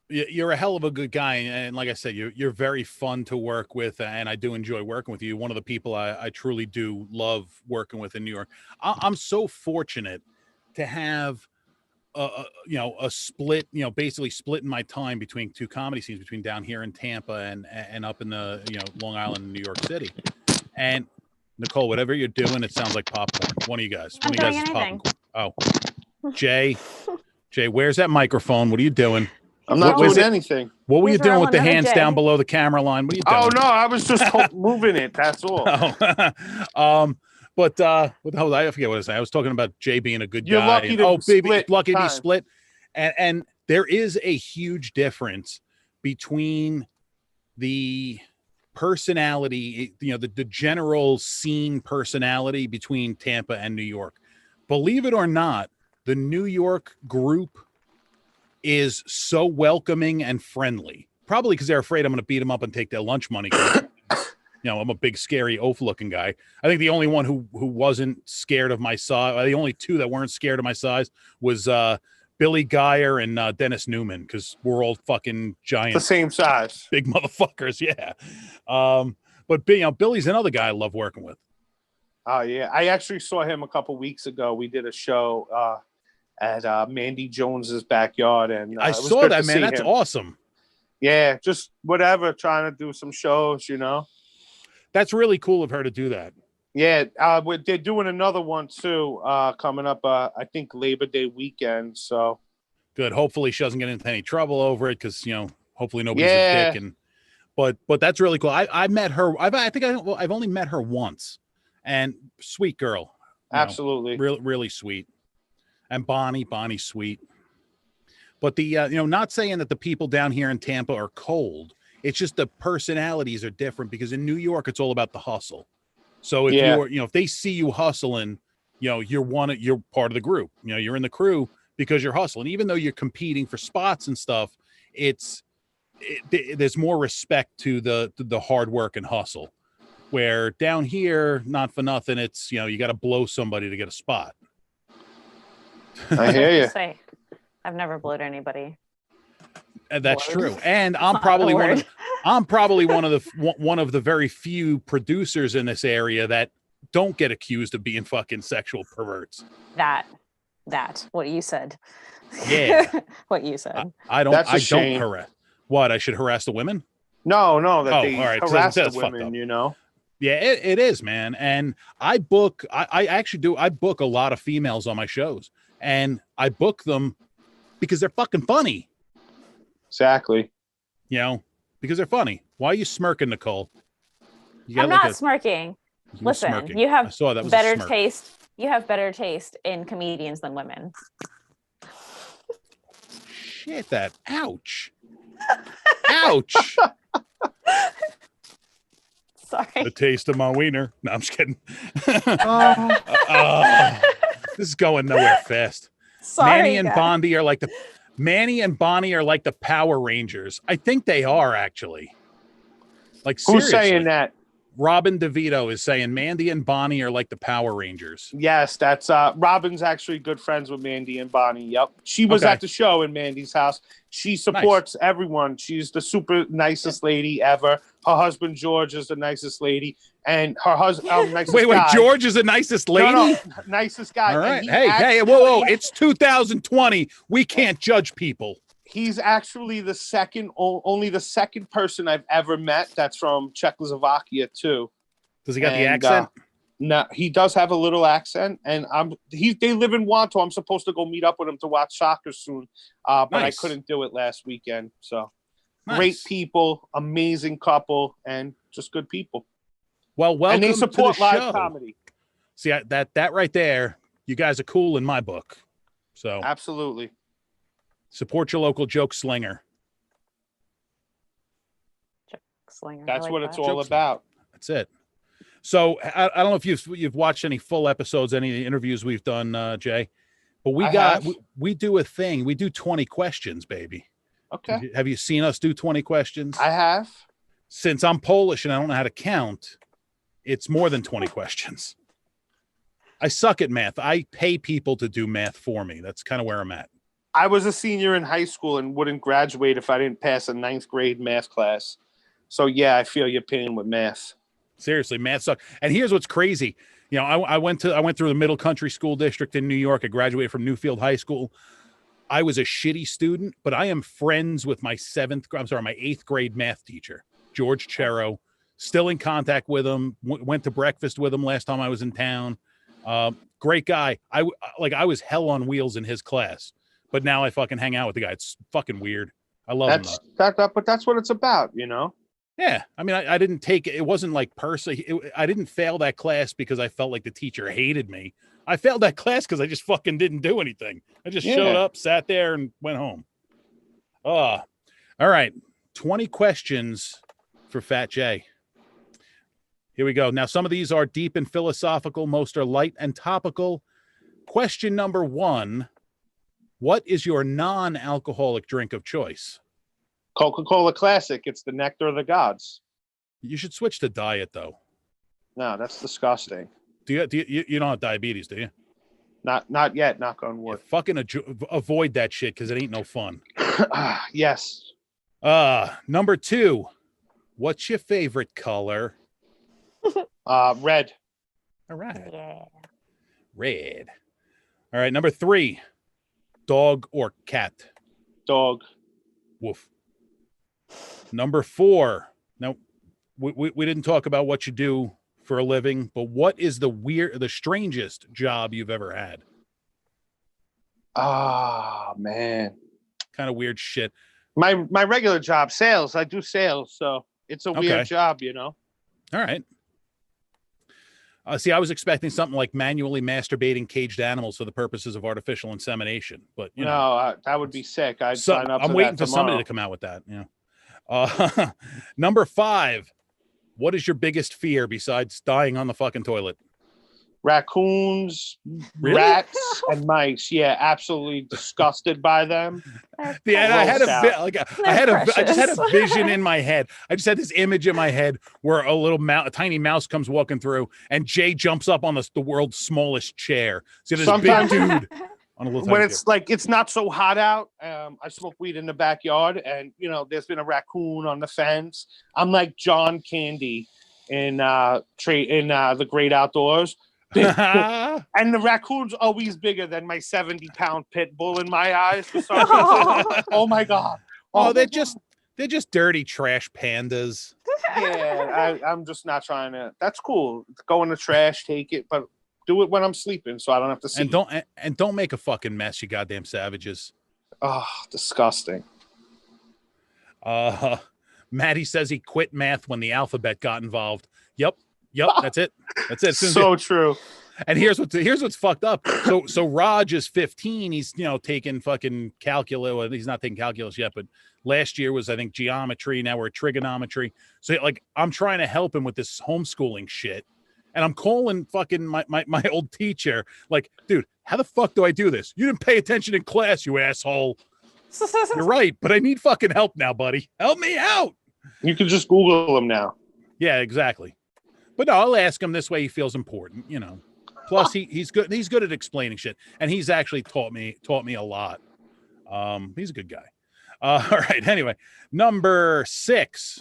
Speaker 1: You're a hell of a good guy. And like I said, you're very fun to work with. And I do enjoy working with you. One of the people I truly do love working with in New York. I'm so fortunate to have a split, basically splitting my time between 2 comedy scenes, between down here in Tampa and up in the, Long Island and New York City. And Nicole, whatever you're doing, it sounds like popcorn. One of you guys.
Speaker 4: I'm doing anything.
Speaker 1: Oh, Jay, where's that microphone? What are you doing?
Speaker 5: I'm not doing anything.
Speaker 1: What were you doing with the hands down below the camera line? What are you doing?
Speaker 5: Oh no, I was just moving it. That's all.
Speaker 1: But I forget what I was saying. I was talking about Jay being a good guy.
Speaker 5: Lucky to
Speaker 1: be split. And there is a huge difference between the personality, the general scene personality between Tampa and New York. Believe it or not, the New York group is so welcoming and friendly. Probably because they're afraid I'm going to beat them up and take their lunch money. I'm a big, scary, oaf-looking guy. I think the only one who wasn't scared of my size, the only 2 that weren't scared of my size was Billy Geyer and Dennis Newman, because we're all fucking giant.
Speaker 5: The same size.
Speaker 1: Big motherfuckers, yeah. But Billy's another guy I love working with.
Speaker 5: Oh, yeah. I actually saw him a couple weeks ago. We did a show at Mandy Jones's backyard. And
Speaker 1: I saw that, man. That's awesome.
Speaker 5: Yeah, just whatever, trying to do some shows,
Speaker 1: That's really cool of her to do that.
Speaker 5: Yeah, they're doing another one too, coming up, I think Labor Day weekend. So
Speaker 1: Good. Hopefully she doesn't get into any trouble over it because, you know, hopefully nobody's
Speaker 5: Yeah.
Speaker 1: a dick. And but that's really cool. I met her. I've only met her once, and sweet girl. You know,
Speaker 5: Absolutely.
Speaker 1: really sweet. And Bonnie's sweet. But the you know, not saying that the people down here in Tampa are cold. It's just the personalities are different because in New York it's all about the hustle. So if
Speaker 5: Yeah.
Speaker 1: you're, you know, if they see you hustling, you know, you're part of the group. You know, you're in the crew because you're hustling. Even though you're competing for spots and stuff, there's more respect to the hard work and hustle. Where down here, not for nothing, it's, you know, you got to blow somebody to get a spot.
Speaker 5: I hear you.
Speaker 4: Say, I've never blowed anybody.
Speaker 1: And that's
Speaker 4: Blowed.
Speaker 1: true. And I'm
Speaker 4: Not
Speaker 1: probably
Speaker 4: a
Speaker 1: one of
Speaker 4: word.
Speaker 1: I'm probably one of the very few producers in this area that don't get accused of being fucking sexual perverts.
Speaker 4: That what you said.
Speaker 1: Yeah.
Speaker 4: What you said.
Speaker 1: I don't
Speaker 5: That's a
Speaker 1: I don't
Speaker 5: shame.
Speaker 1: harass. What, I should harass the women?
Speaker 5: No, that
Speaker 1: Oh,
Speaker 5: they
Speaker 1: all right.
Speaker 5: harass
Speaker 1: That's
Speaker 5: the
Speaker 1: fucked
Speaker 5: women,
Speaker 1: up.
Speaker 5: you know.
Speaker 1: Yeah, it is, man. And I actually do. I book a lot of females on my shows, and I book them because they're fucking funny,
Speaker 5: Exactly.
Speaker 1: you know, because they're funny. Why are you smirking, Nicole? You
Speaker 4: I'm not smirking.
Speaker 1: you were
Speaker 4: Listen,
Speaker 1: smirking.
Speaker 4: you
Speaker 1: I
Speaker 4: have
Speaker 1: saw that was a
Speaker 4: better
Speaker 1: smirk.
Speaker 4: taste. You have better taste in comedians than women.
Speaker 1: Shit, that. Ouch. Ouch.
Speaker 4: Sorry.
Speaker 1: The taste of my wiener. No, I'm just kidding.
Speaker 5: Oh.
Speaker 1: This is going nowhere fast.
Speaker 4: Sorry.
Speaker 1: Manny and
Speaker 4: guys.
Speaker 1: Bonnie are like the Power Rangers. I think they are actually. Like,
Speaker 5: Who's
Speaker 1: seriously.
Speaker 5: saying that?
Speaker 1: Robin DeVito is saying Mandy and Bonnie are like the Power Rangers.
Speaker 5: Yes, that's Robin's actually good friends with Mandy and Bonnie. Yep. She was
Speaker 1: Okay.
Speaker 5: at the show in Mandy's house. She supports everyone. She's the super nicest lady ever. Her husband George is the nicest lady, and her husband nicest
Speaker 1: Wait,
Speaker 5: guy.
Speaker 1: George is the nicest lady?
Speaker 5: No, nicest guy.
Speaker 1: All right.
Speaker 5: And he
Speaker 1: Hey, whoa. It's 2020. We can't judge people.
Speaker 5: He's actually only the second person I've ever met that's from Czechoslovakia too.
Speaker 1: Does he got the accent?
Speaker 5: No, he does have a little accent, and they live in Wanto. I'm supposed to go meet up with him to watch soccer soon, but
Speaker 1: Nice.
Speaker 5: I couldn't do it last weekend. So
Speaker 1: Nice.
Speaker 5: Great people, amazing couple, and just good people.
Speaker 1: Well, welcome
Speaker 5: and they support
Speaker 1: to the
Speaker 5: live
Speaker 1: show.
Speaker 5: comedy.
Speaker 1: See, that right there, you guys are cool in my book. So
Speaker 5: Absolutely.
Speaker 1: support your local joke slinger.
Speaker 4: Slinger.
Speaker 5: That's
Speaker 4: I like
Speaker 5: what
Speaker 4: that.
Speaker 5: it's all
Speaker 1: Jokes.
Speaker 5: about.
Speaker 1: That's it. So I don't know if you've watched any full episodes, any of the interviews we've done, Jay, but we do a thing. We do 20 questions, baby.
Speaker 5: Okay.
Speaker 1: Have you seen us do 20 questions?
Speaker 5: I have.
Speaker 1: Since I'm Polish and I don't know how to count, it's more than 20 questions. I suck at math. I pay people to do math for me. That's kind of where I'm at.
Speaker 5: I was a senior in high school and wouldn't graduate if I didn't pass a 9th grade math class. So yeah, I feel your pain with math.
Speaker 1: Seriously, math sucks. And here's what's crazy. You know, I went through the Middle Country School District in New York. I graduated from Newfield High School. I was a shitty student, but I am friends with my 8th grade math teacher, George Chero. Still in contact with him. Went to breakfast with him last time I was in town. Great guy. I was hell on wheels in his class, but now I fucking hang out with the guy. It's fucking weird. I love him.
Speaker 5: But that's what it's about, you know?
Speaker 1: Yeah. I mean, I didn't take it. It wasn't like I didn't fail that class because I felt like the teacher hated me. I failed that class because I just fucking didn't do anything. I just showed up, sat there, and went home. All right. 20 questions for Fat Jay. Here we go. Now, some of these are deep and philosophical. Most are light and topical. Question number 1. What is your non-alcoholic drink of choice?
Speaker 5: Coca-Cola Classic. It's the nectar of the gods.
Speaker 1: You should switch to diet, though.
Speaker 5: No, that's disgusting.
Speaker 1: You don't have diabetes, do you?
Speaker 5: Not yet. Knock on wood.
Speaker 1: Yeah, fucking avoid that shit because it ain't no fun.
Speaker 5: Yes.
Speaker 1: Number 2. What's your favorite color?
Speaker 5: Red.
Speaker 1: All right.
Speaker 4: Yeah.
Speaker 1: Red. All right. Number 3. Dog or cat?
Speaker 5: Dog.
Speaker 1: Woof. Number 4. Now, we didn't talk about what you do for a living, but what is the strangest job you've ever had?
Speaker 5: Ah, man.
Speaker 1: kind of weird shit.
Speaker 5: My regular job, sales. I do sales, so it's a weird job, you know.
Speaker 1: All right. See, I was expecting something like manually masturbating caged animals for the purposes of artificial insemination, but you know,
Speaker 5: that would be sick. I'd sign up.
Speaker 1: I'm waiting for somebody to come out with that. You know, number 5. What is your biggest fear besides dying on the fucking toilet?
Speaker 5: Raccoons,
Speaker 1: Really?
Speaker 5: rats, and mice. Yeah, absolutely disgusted by them.
Speaker 1: Yeah, I had I just had a
Speaker 4: precious.
Speaker 1: vision in my head. I just had this image in my head where a tiny mouse comes walking through, and Jay jumps up on the world's smallest chair. So this big dude on a little.
Speaker 5: When it's like it's not so hot out, I smoke weed in the backyard, and you know, there's been a raccoon on the fence. I'm like John Candy in the Great Outdoors. And the raccoon's always bigger than my 70-pound pit bull in my eyes. For some reason. Oh my god!
Speaker 1: They're just dirty trash pandas.
Speaker 5: Yeah, I'm just not trying to. That's cool. Go in the trash, take it, but do it when I'm sleeping, so I don't have to see.
Speaker 1: And don't make a fucking mess, you goddamn savages.
Speaker 5: Oh, disgusting.
Speaker 1: Maddie says he quit math when the alphabet got involved. Yep, that's it. That's it.
Speaker 5: So true.
Speaker 1: And here's what's fucked up. So Raj is 15. He's taking fucking calculus. Well, he's not taking calculus yet, but last year was I think geometry. Now we're at trigonometry. So like I'm trying to help him with this homeschooling shit, and I'm calling fucking my old teacher. Like, dude, how the fuck do I do this? You didn't pay attention in class, you asshole. You're right, but I need fucking help now, buddy. Help me out.
Speaker 5: You can just Google him now.
Speaker 1: Yeah, exactly. But no, I'll ask him this way. He feels important, you know. Plus, he's good. He's good at explaining shit, and he's actually taught me a lot. He's a good guy. All right. Anyway, number 6.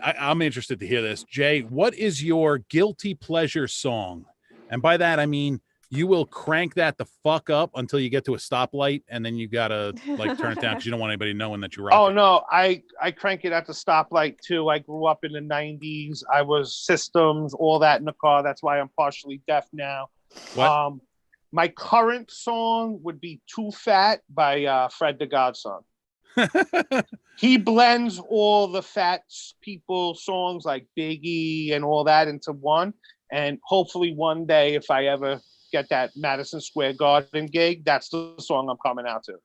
Speaker 1: I'm interested to hear this, Jay. What is your guilty pleasure song? And by that I mean you will crank that the fuck up until you get to a stoplight, and then you gotta like turn it down because you don't want anybody knowing that you're rocking.
Speaker 5: Oh no, I crank it at the stoplight too. I grew up in the 90s. I was systems, all that in the car. That's why I'm partially deaf now.
Speaker 1: What?
Speaker 5: My current song would be Too Fat by Fred the Godson. He blends all the fat people songs like Biggie and all that into one. And hopefully one day, if I ever get that Madison Square Garden gig, that's the song I'm coming out to.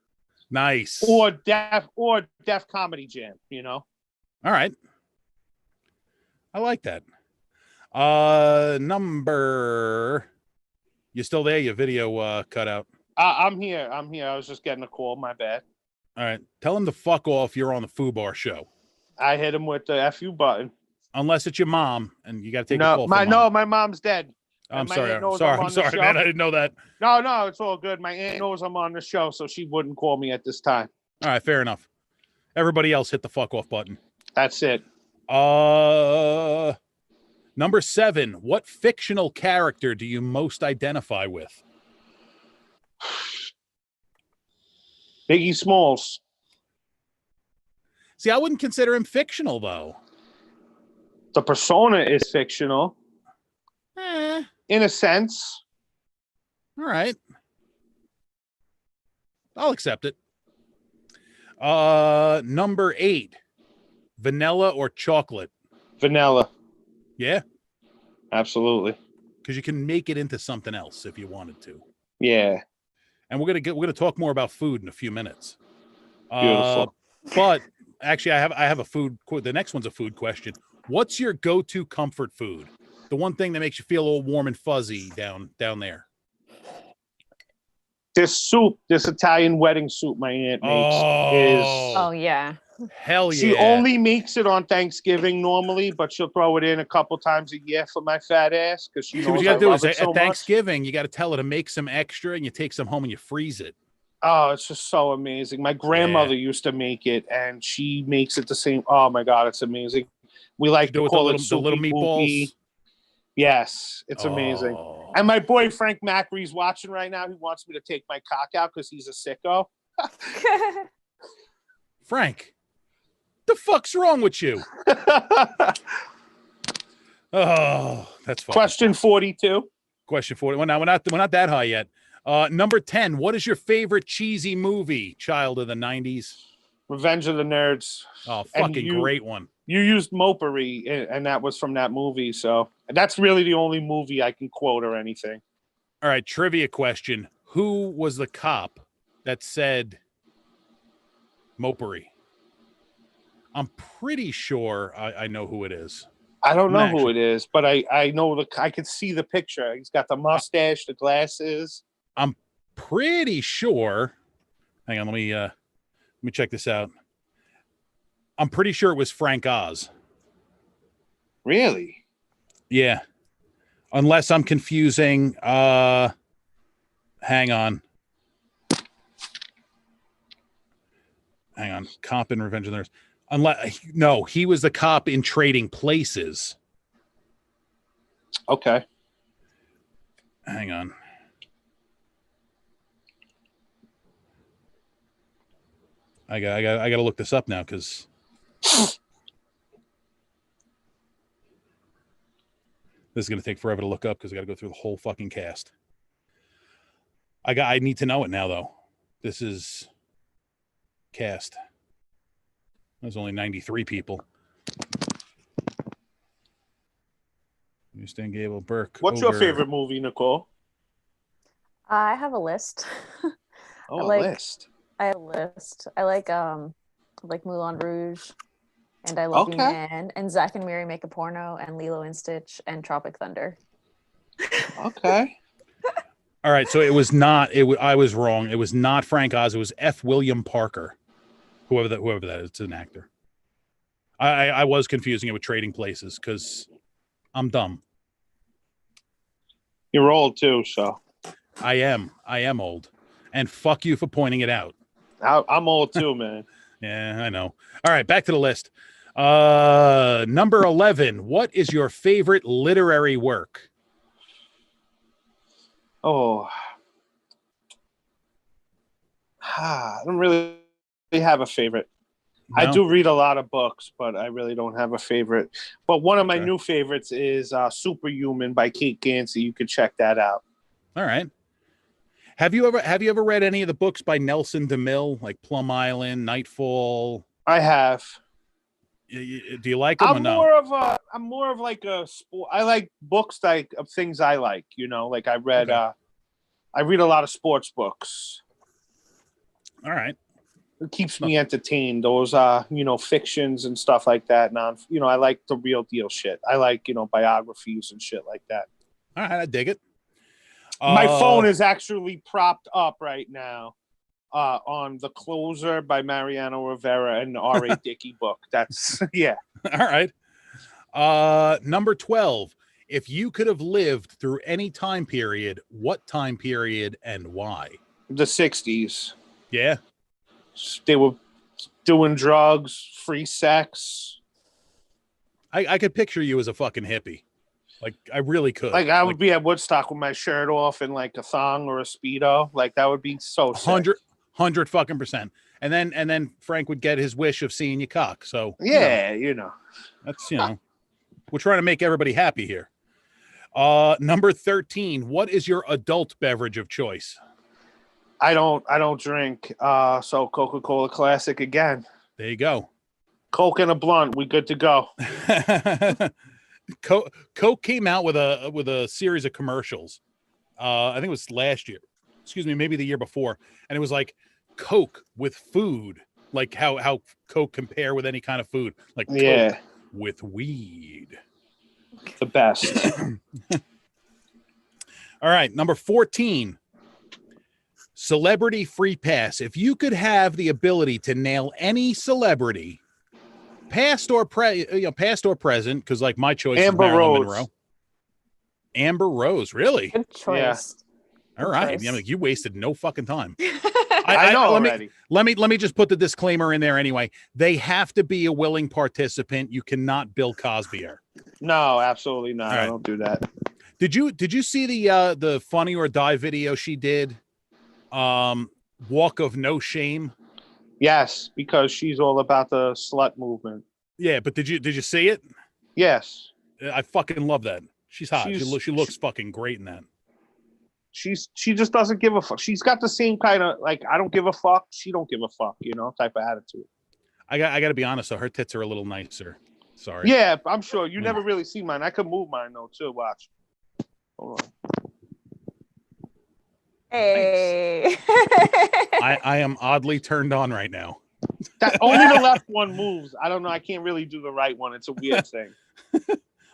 Speaker 1: Nice.
Speaker 5: Or Def Comedy Jam, you know?
Speaker 1: All right. I like that. Number. You still there? Your video cut out.
Speaker 5: I'm here. I was just getting a call. My bad.
Speaker 1: All right. Tell him to fuck off. You're on the FUBAR show.
Speaker 5: I hit him with the FU button.
Speaker 1: Unless it's your mom, and you got to take a call from mom.
Speaker 5: My mom's dead.
Speaker 1: I'm sorry, man. I didn't know that.
Speaker 5: No, it's all good. My aunt knows I'm on the show, so she wouldn't call me at this time.
Speaker 1: All right, fair enough. Everybody else hit the fuck off button.
Speaker 5: That's it.
Speaker 1: Number 7. What fictional character do you most identify with?
Speaker 5: Biggie Smalls.
Speaker 1: See, I wouldn't consider him fictional, though.
Speaker 5: The persona is fictional. In a sense.
Speaker 1: All right. I'll accept it. Number 8. Vanilla or chocolate?
Speaker 5: Vanilla.
Speaker 1: Yeah?
Speaker 5: Absolutely.
Speaker 1: Because you can make it into something else if you wanted to.
Speaker 5: Yeah.
Speaker 1: And we're gonna talk more about food in a few minutes.
Speaker 5: Beautiful.
Speaker 1: But actually, I have a food. The next one's a food question. What's your go-to comfort food? The one thing that makes you feel all warm and fuzzy down there.
Speaker 5: This soup, this Italian wedding soup my aunt makes is.
Speaker 4: Oh yeah.
Speaker 1: Hell yeah.
Speaker 5: She only makes it on Thanksgiving normally, but she'll throw it in a couple times a year for my fat ass because she knows
Speaker 1: what you gotta
Speaker 5: I
Speaker 1: do
Speaker 5: love
Speaker 1: is
Speaker 5: it so
Speaker 1: at Thanksgiving, you got to tell her to make some extra, and you take some home and you freeze it.
Speaker 5: Oh, it's just so amazing. My grandmother used to make it, and she makes it the same. Oh my god, it's amazing. We like to call it the little meatballs. Boopy. Yes, it's amazing. And my boy Frank Macri's watching right now. He wants me to take my cock out because he's a sicko.
Speaker 1: Frank, the fuck's wrong with you? Oh, that's fun.
Speaker 5: Question 42.
Speaker 1: Question 40. Well, now we're not that high yet. Number 10. What is your favorite cheesy movie? Child of the 90s.
Speaker 5: Revenge of the Nerds.
Speaker 1: Oh,
Speaker 5: And
Speaker 1: fucking great one.
Speaker 5: You used Mopery, and that was from that movie. So that's really the only movie I can quote or anything.
Speaker 1: All right, trivia question. Who was the cop that said Mopery? I'm pretty sure I know who it is.
Speaker 5: I don't know who it is, but I know I could see the picture. He's got the mustache, the glasses.
Speaker 1: I'm pretty sure. Hang on, let me check this out. I'm pretty sure it was Frank Oz.
Speaker 5: Really?
Speaker 1: Yeah. Unless I'm confusing. Hang on. Cop in Revenge of the Nerds. No, he was the cop in Trading Places.
Speaker 5: Okay.
Speaker 1: Hang on. I got to look this up now because this is going to take forever to look up because I got to go through the whole fucking cast. I need to know it now though. This is cast. There's only 93 people. Stan Gable, Burke.
Speaker 5: What's your favorite movie, Nicole?
Speaker 4: I have a list.
Speaker 5: Oh, a list.
Speaker 4: I have a list. I like Moulin Rouge, and I Love You Man, and Zack and Miri Make a Porno, and Lilo and Stitch, and Tropic Thunder.
Speaker 5: Okay.
Speaker 1: All right, so it was not. I was wrong. It was not Frank Oz. It was F. William Parker. Whoever that is, it's an actor. I was confusing it with Trading Places because I'm dumb.
Speaker 5: You're old too, so.
Speaker 1: I am old, and fuck you for pointing it out.
Speaker 5: I'm old too, man.
Speaker 1: Yeah, I know. All right, back to the list. Number 11. What is your favorite literary work?
Speaker 5: Oh, I don't really have a favorite. No? I do read a lot of books, but I really don't have a favorite. But one of my new favorites is Superhuman by Kate Gansey. You could check that out. All
Speaker 1: right. Have you ever read any of the books by Nelson DeMille, like Plum Island, Nightfall?
Speaker 5: I have.
Speaker 1: Do you like them or no?
Speaker 5: I'm more of like a sport. I like books of things I like. You know, like I read I read a lot of sports books.
Speaker 1: All right.
Speaker 5: It keeps me entertained. Those fictions and stuff like that. I like the real deal shit. I like, biographies and shit like that.
Speaker 1: All right, I dig it.
Speaker 5: My phone is actually propped up right now on The Closer by Mariano Rivera and the R.A. Dickey book. That's, yeah.
Speaker 1: All right. Number 12. If you could have lived through any time period, what time period and why?
Speaker 5: The 60s.
Speaker 1: Yeah.
Speaker 5: They were doing drugs, free sex.
Speaker 1: I could picture you as a fucking hippie. Like, I really could.
Speaker 5: Like, I would be at Woodstock with my shirt off and, like, a thong or a Speedo. Like, that would be so sick.
Speaker 1: 100 fucking percent. And then Frank would get his wish of seeing you cock. So,
Speaker 5: yeah,
Speaker 1: That's, we're trying to make everybody happy here. Number 13. What is your adult beverage of choice?
Speaker 5: I don't drink. So Coca-Cola Classic again.
Speaker 1: There you go.
Speaker 5: Coke and a blunt. We good to go.
Speaker 1: Coke came out with a series of commercials. I think it was last year. Excuse me, maybe the year before. And it was like Coke with food, like how Coke compare with any kind of food, like Coke with weed.
Speaker 5: The best.
Speaker 1: All right, number 14. Celebrity free pass. If you could have the ability to nail any celebrity, past or present, because like my choice is Marilyn Monroe. Amber Rose, really?
Speaker 4: Good choice.
Speaker 1: Yeah. All right. Yeah, you wasted no fucking time.
Speaker 5: I know already.
Speaker 1: Let me just put the disclaimer in there anyway. They have to be a willing participant. You cannot Bill Cosby her.
Speaker 5: No, absolutely not. Right. I don't do that.
Speaker 1: Did you see the Funny or Die video she did? Walk of No Shame.
Speaker 5: Yes, because she's all about the slut movement.
Speaker 1: Yeah, but did you see it?
Speaker 5: Yes.
Speaker 1: I fucking love that. She's hot. She looks fucking great in that.
Speaker 5: She just doesn't give a fuck. She's got the same kind of like I don't give a fuck. She don't give a fuck. Type of attitude.
Speaker 1: I got to be honest. So her tits are a little nicer. Sorry.
Speaker 5: Yeah, I'm sure you never really see mine. I could move mine though too. Watch. Hold on.
Speaker 4: Hey.
Speaker 1: I am oddly turned on right now.
Speaker 5: That only the left one moves. I don't know. I can't really do the right one. It's a weird thing.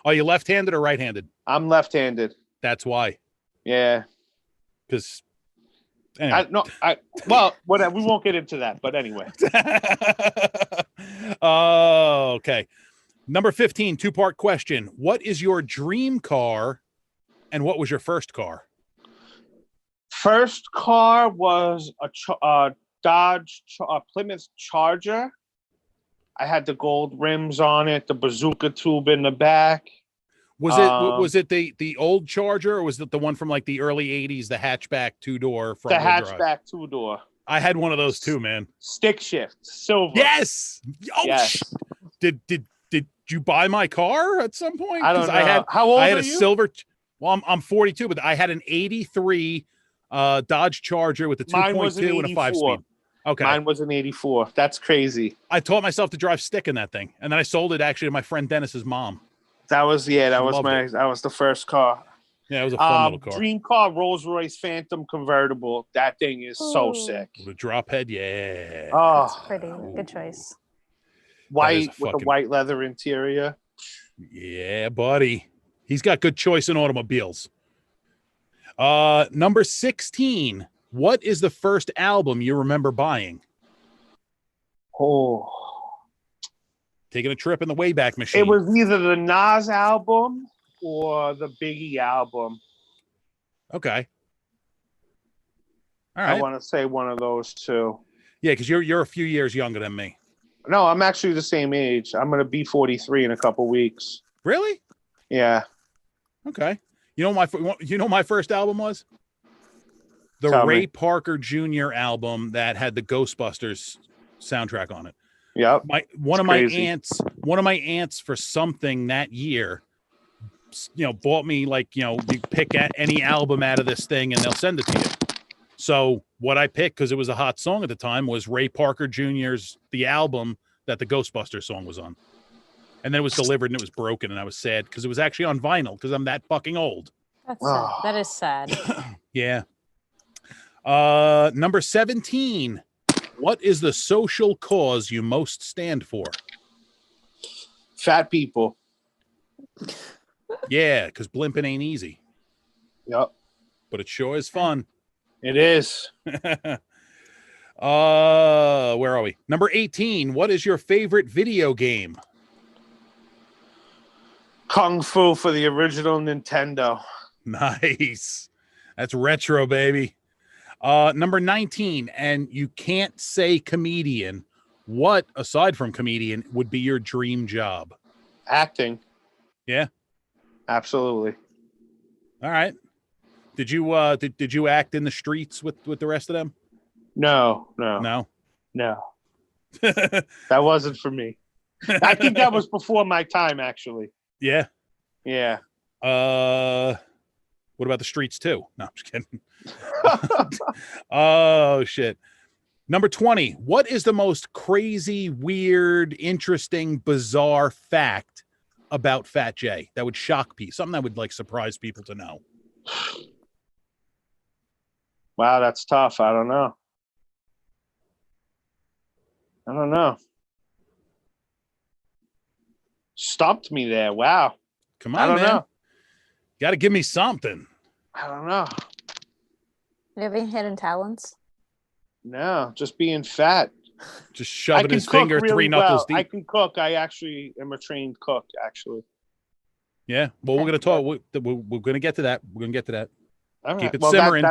Speaker 1: Are you left-handed or right-handed?
Speaker 5: I'm left-handed.
Speaker 1: That's why.
Speaker 5: Yeah.
Speaker 1: Because anyway.
Speaker 5: Well, whatever. We won't get into that. But anyway.
Speaker 1: Oh, okay. Number 15, two-part question. What is your dream car, and what was your first car?
Speaker 5: First car was a Dodge Plymouth Charger. I had the gold rims on it, the bazooka tube in the back.
Speaker 1: Was it the old Charger, or was it the one from like the early 80s, the hatchback two-door front wheel drive?
Speaker 5: The hatchback two-door.
Speaker 1: I had one of those too, man.
Speaker 5: Stick shift, silver.
Speaker 1: Yes. Oh,
Speaker 5: yes.
Speaker 1: Did you buy my car at some point?
Speaker 5: I don't know. How old
Speaker 1: I had
Speaker 5: are
Speaker 1: a
Speaker 5: you?
Speaker 1: silver. Well, I'm 42, but I had an 83 Dodge Charger with a 2.2 and a 5-speed. Okay.
Speaker 5: Mine was an 84. That's crazy.
Speaker 1: I taught myself to drive stick in that thing, and then I sold it actually to my friend Dennis's mom.
Speaker 5: That was the first car.
Speaker 1: Yeah, it was a fun little car.
Speaker 5: Dream car, Rolls Royce Phantom convertible. That thing is so sick.
Speaker 1: With a drop head, yeah.
Speaker 5: Oh,
Speaker 4: That's pretty. Good choice.
Speaker 5: White with the white leather interior.
Speaker 1: Yeah, buddy. He's got good choice in automobiles. Number 16. What is the first album you remember buying?
Speaker 5: Oh.
Speaker 1: Taking a trip in the Wayback Machine.
Speaker 5: It was either the Nas album or the Biggie album.
Speaker 1: Okay. All right.
Speaker 5: I want to say one of those two.
Speaker 1: Yeah, because you're a few years younger than me.
Speaker 5: No, I'm actually the same age. I'm going to be 43 in a couple weeks.
Speaker 1: Really?
Speaker 5: Yeah.
Speaker 1: Okay. You know my first album was? The
Speaker 5: Tell
Speaker 1: Ray
Speaker 5: me.
Speaker 1: Parker Jr. album that had the Ghostbusters soundtrack on it.
Speaker 5: Yep.
Speaker 1: One of my aunts for something that year, bought me you pick any album out of this thing and they'll send it to you. So what I picked, because it was a hot song at the time, was Ray Parker Jr.'s The Album that the Ghostbusters song was on. And then it was delivered and it was broken and I was sad because it was actually on vinyl because I'm that fucking old.
Speaker 4: That's sad. That is sad.
Speaker 1: Yeah. Number 17. What is the social cause you most stand for?
Speaker 5: Fat people.
Speaker 1: Yeah, because blimping ain't easy.
Speaker 5: Yep.
Speaker 1: But it sure is fun.
Speaker 5: It is.
Speaker 1: Where are we? Number 18. What is your favorite video game?
Speaker 5: Kung Fu for the original Nintendo.
Speaker 1: Nice. That's retro, baby. Number 19. And you can't say comedian. What, aside from comedian, would be your dream job?
Speaker 5: Acting.
Speaker 1: Yeah.
Speaker 5: Absolutely.
Speaker 1: All right. Did you act in the streets with the rest of them?
Speaker 5: No. That wasn't for me. I think that was before my time, actually.
Speaker 1: Yeah.
Speaker 5: Yeah.
Speaker 1: What about the streets too? No, I'm just kidding. Oh shit. Number 20. What is the most crazy, weird, interesting, bizarre fact about Fat J that would shock people? Something that would surprise people to know.
Speaker 5: Wow, that's tough. I don't know. Stumped me there. Wow.
Speaker 1: Come on,
Speaker 5: I don't
Speaker 1: man.
Speaker 5: know.
Speaker 1: Got to give me something.
Speaker 5: I don't know.
Speaker 4: You have any hidden talents?
Speaker 5: No, just being fat.
Speaker 1: Just shoving his finger
Speaker 5: really
Speaker 1: 3 knuckles deep.
Speaker 5: I can cook. I actually am a trained cook, actually.
Speaker 1: Yeah. Well, we're going to talk. We're going to get to that. We're going to get to that.
Speaker 5: All right.
Speaker 1: Keep it
Speaker 5: well,
Speaker 1: simmering.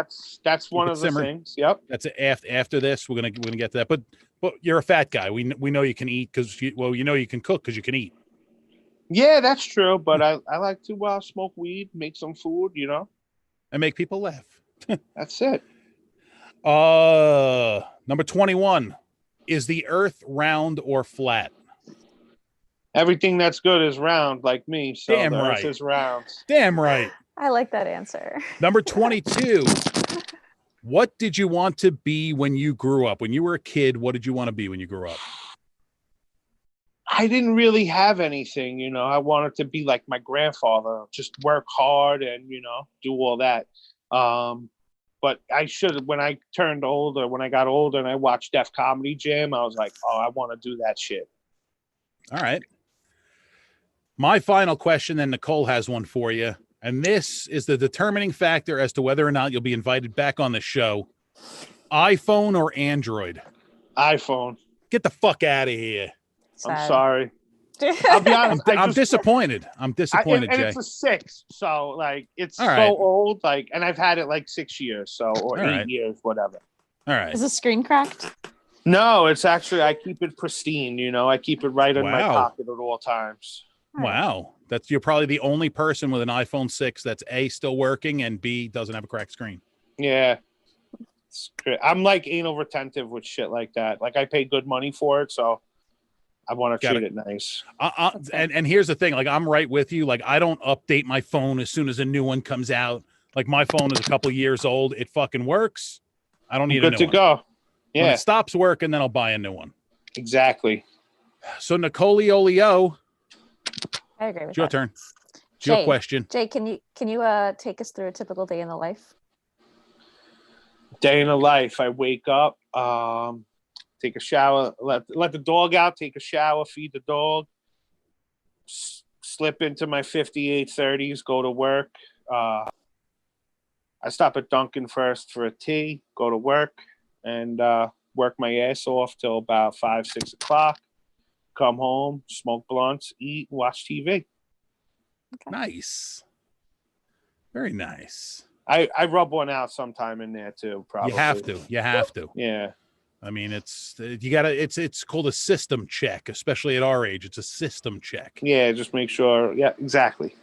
Speaker 5: That's one of the things. Yep.
Speaker 1: That's after this. We're gonna get to that. But you're a fat guy. We know you can eat because you can cook because you can eat.
Speaker 5: Yeah, that's true. But I like to smoke weed, make some food,
Speaker 1: and make people laugh.
Speaker 5: That's it.
Speaker 1: Number 21. Is the Earth round or flat?
Speaker 5: Everything that's good is round, like me. So
Speaker 1: Damn
Speaker 5: the
Speaker 1: right.
Speaker 5: Earth is round.
Speaker 1: Damn right.
Speaker 4: I like that answer.
Speaker 1: Number 22. What did you want to be when you grew up? When you were a kid, what did you want to be when you grew up?
Speaker 5: I didn't really have anything, you know. I wanted to be like my grandfather, just work hard and, you know, do all that. But I should, when I turned older, when I got older and I watched Def Comedy Jam, I was like, oh, I want to do that shit.
Speaker 1: All right. My final question, then Nicole has one for you. And this is the determining factor as to whether or not you'll be invited back on the show. iPhone or Android?
Speaker 5: iPhone.
Speaker 1: Get the fuck out of here.
Speaker 5: I'm
Speaker 4: Sad.
Speaker 5: sorry. I'll be honest.
Speaker 1: I'm disappointed. I'm disappointed,
Speaker 5: and
Speaker 1: Jay.
Speaker 5: it's a 6, so like it's
Speaker 1: All
Speaker 5: so
Speaker 1: right.
Speaker 5: old, like, and I've had it like 6 years, so or
Speaker 1: All
Speaker 5: 8
Speaker 1: right.
Speaker 5: years, whatever.
Speaker 1: All right.
Speaker 4: Is the screen cracked?
Speaker 5: No, it's actually I keep it pristine. You know, I keep it right in my
Speaker 1: Wow.
Speaker 5: pocket at all times.
Speaker 1: Wow. You're probably the only person with an iPhone 6 that's A, still working, and B, doesn't have a cracked screen.
Speaker 5: Yeah. I'm like anal retentive with shit like that. Like I pay good money for it, so I want to treat it nice.
Speaker 1: And here's the thing, like I'm right with you. Like I don't update my phone as soon as a new one comes out. Like my phone is a couple years old. It fucking works. I don't need a new one.
Speaker 5: Good to go. Yeah.
Speaker 1: When it stops working, then I'll buy a new one.
Speaker 5: Exactly.
Speaker 1: So Nicole Olio,
Speaker 4: I agree with
Speaker 1: it's your
Speaker 4: that.
Speaker 1: turn. It's your question.
Speaker 4: Jay, can you take us through a typical day in the life?
Speaker 5: Day in the life. I wake up, take a shower, let the dog out, take a shower, feed the dog, slip into my 5830s, go to work. I stop at Dunkin' first for a tea, go to work, and work my ass off till about 5, 6 o'clock. Come home, smoke blunts, eat, watch TV.
Speaker 4: Okay.
Speaker 1: Nice. Very nice.
Speaker 5: I rub one out sometime in there too, probably.
Speaker 1: You have to. You have to.
Speaker 5: Yeah.
Speaker 1: I mean, it's called a system check, especially at our age. It's a system check.
Speaker 5: Yeah, just make sure. Yeah, exactly.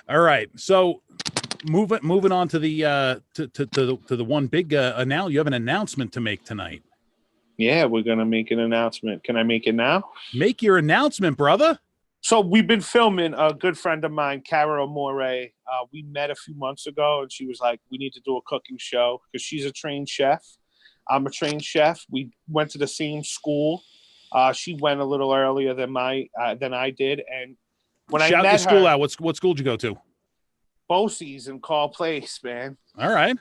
Speaker 1: All right. So moving on to the to the one big now you have an announcement to make tonight.
Speaker 5: Yeah, we're gonna make an announcement. Can I make it now?
Speaker 1: Make your announcement, brother.
Speaker 5: So we've been filming. A good friend of mine, Cara Amore. We met a few months ago, and she was like, "We need to do a cooking show," because she's a trained chef. I'm a trained chef. We went to the same school. She went a little earlier than I did, and when
Speaker 1: Shout
Speaker 5: I met
Speaker 1: your school
Speaker 5: her,
Speaker 1: out. What school did you go to?
Speaker 5: Bosie's in Call Place, man.
Speaker 1: All right.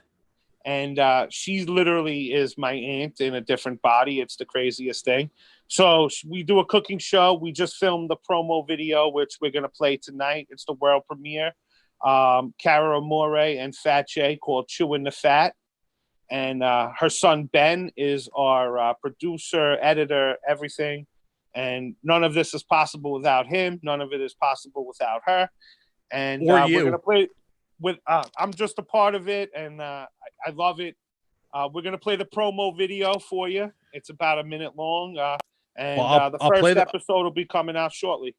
Speaker 5: And she literally is my aunt in a different body. It's the craziest thing. So we do a cooking show. We just filmed the promo video, which we're going to play tonight. It's the world premiere. Cara Amore and Fat Jay, called Chewing the Fat. And her son, Ben, is our producer, editor, everything. And none of this is possible without him. None of it is possible without her. And
Speaker 1: Or you.
Speaker 5: we're going to play with, I'm just a part of it. And I love it. We're going to play the promo video for you. It's about a minute long. The first episode will be coming out shortly.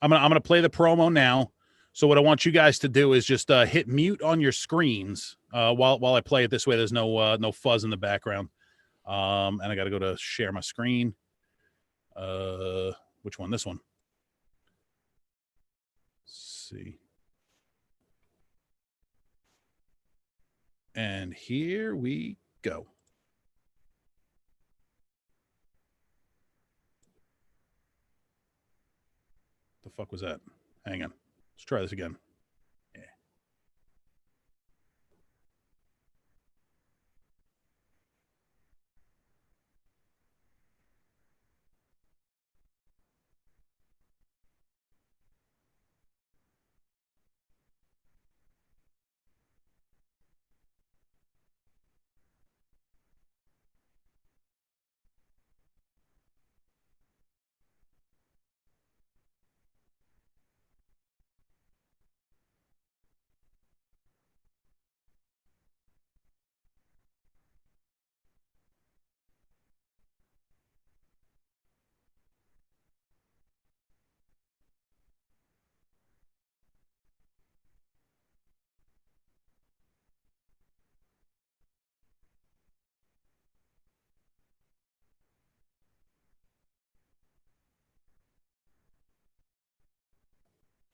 Speaker 1: I'm gonna play the promo now. So what I want you guys to do is just hit mute on your screens while I play it. This way there's no fuzz in the background. And I got to go to share my screen. Which one? This one. Let's see. And here we go. The fuck was that? Hang on. Let's try this again.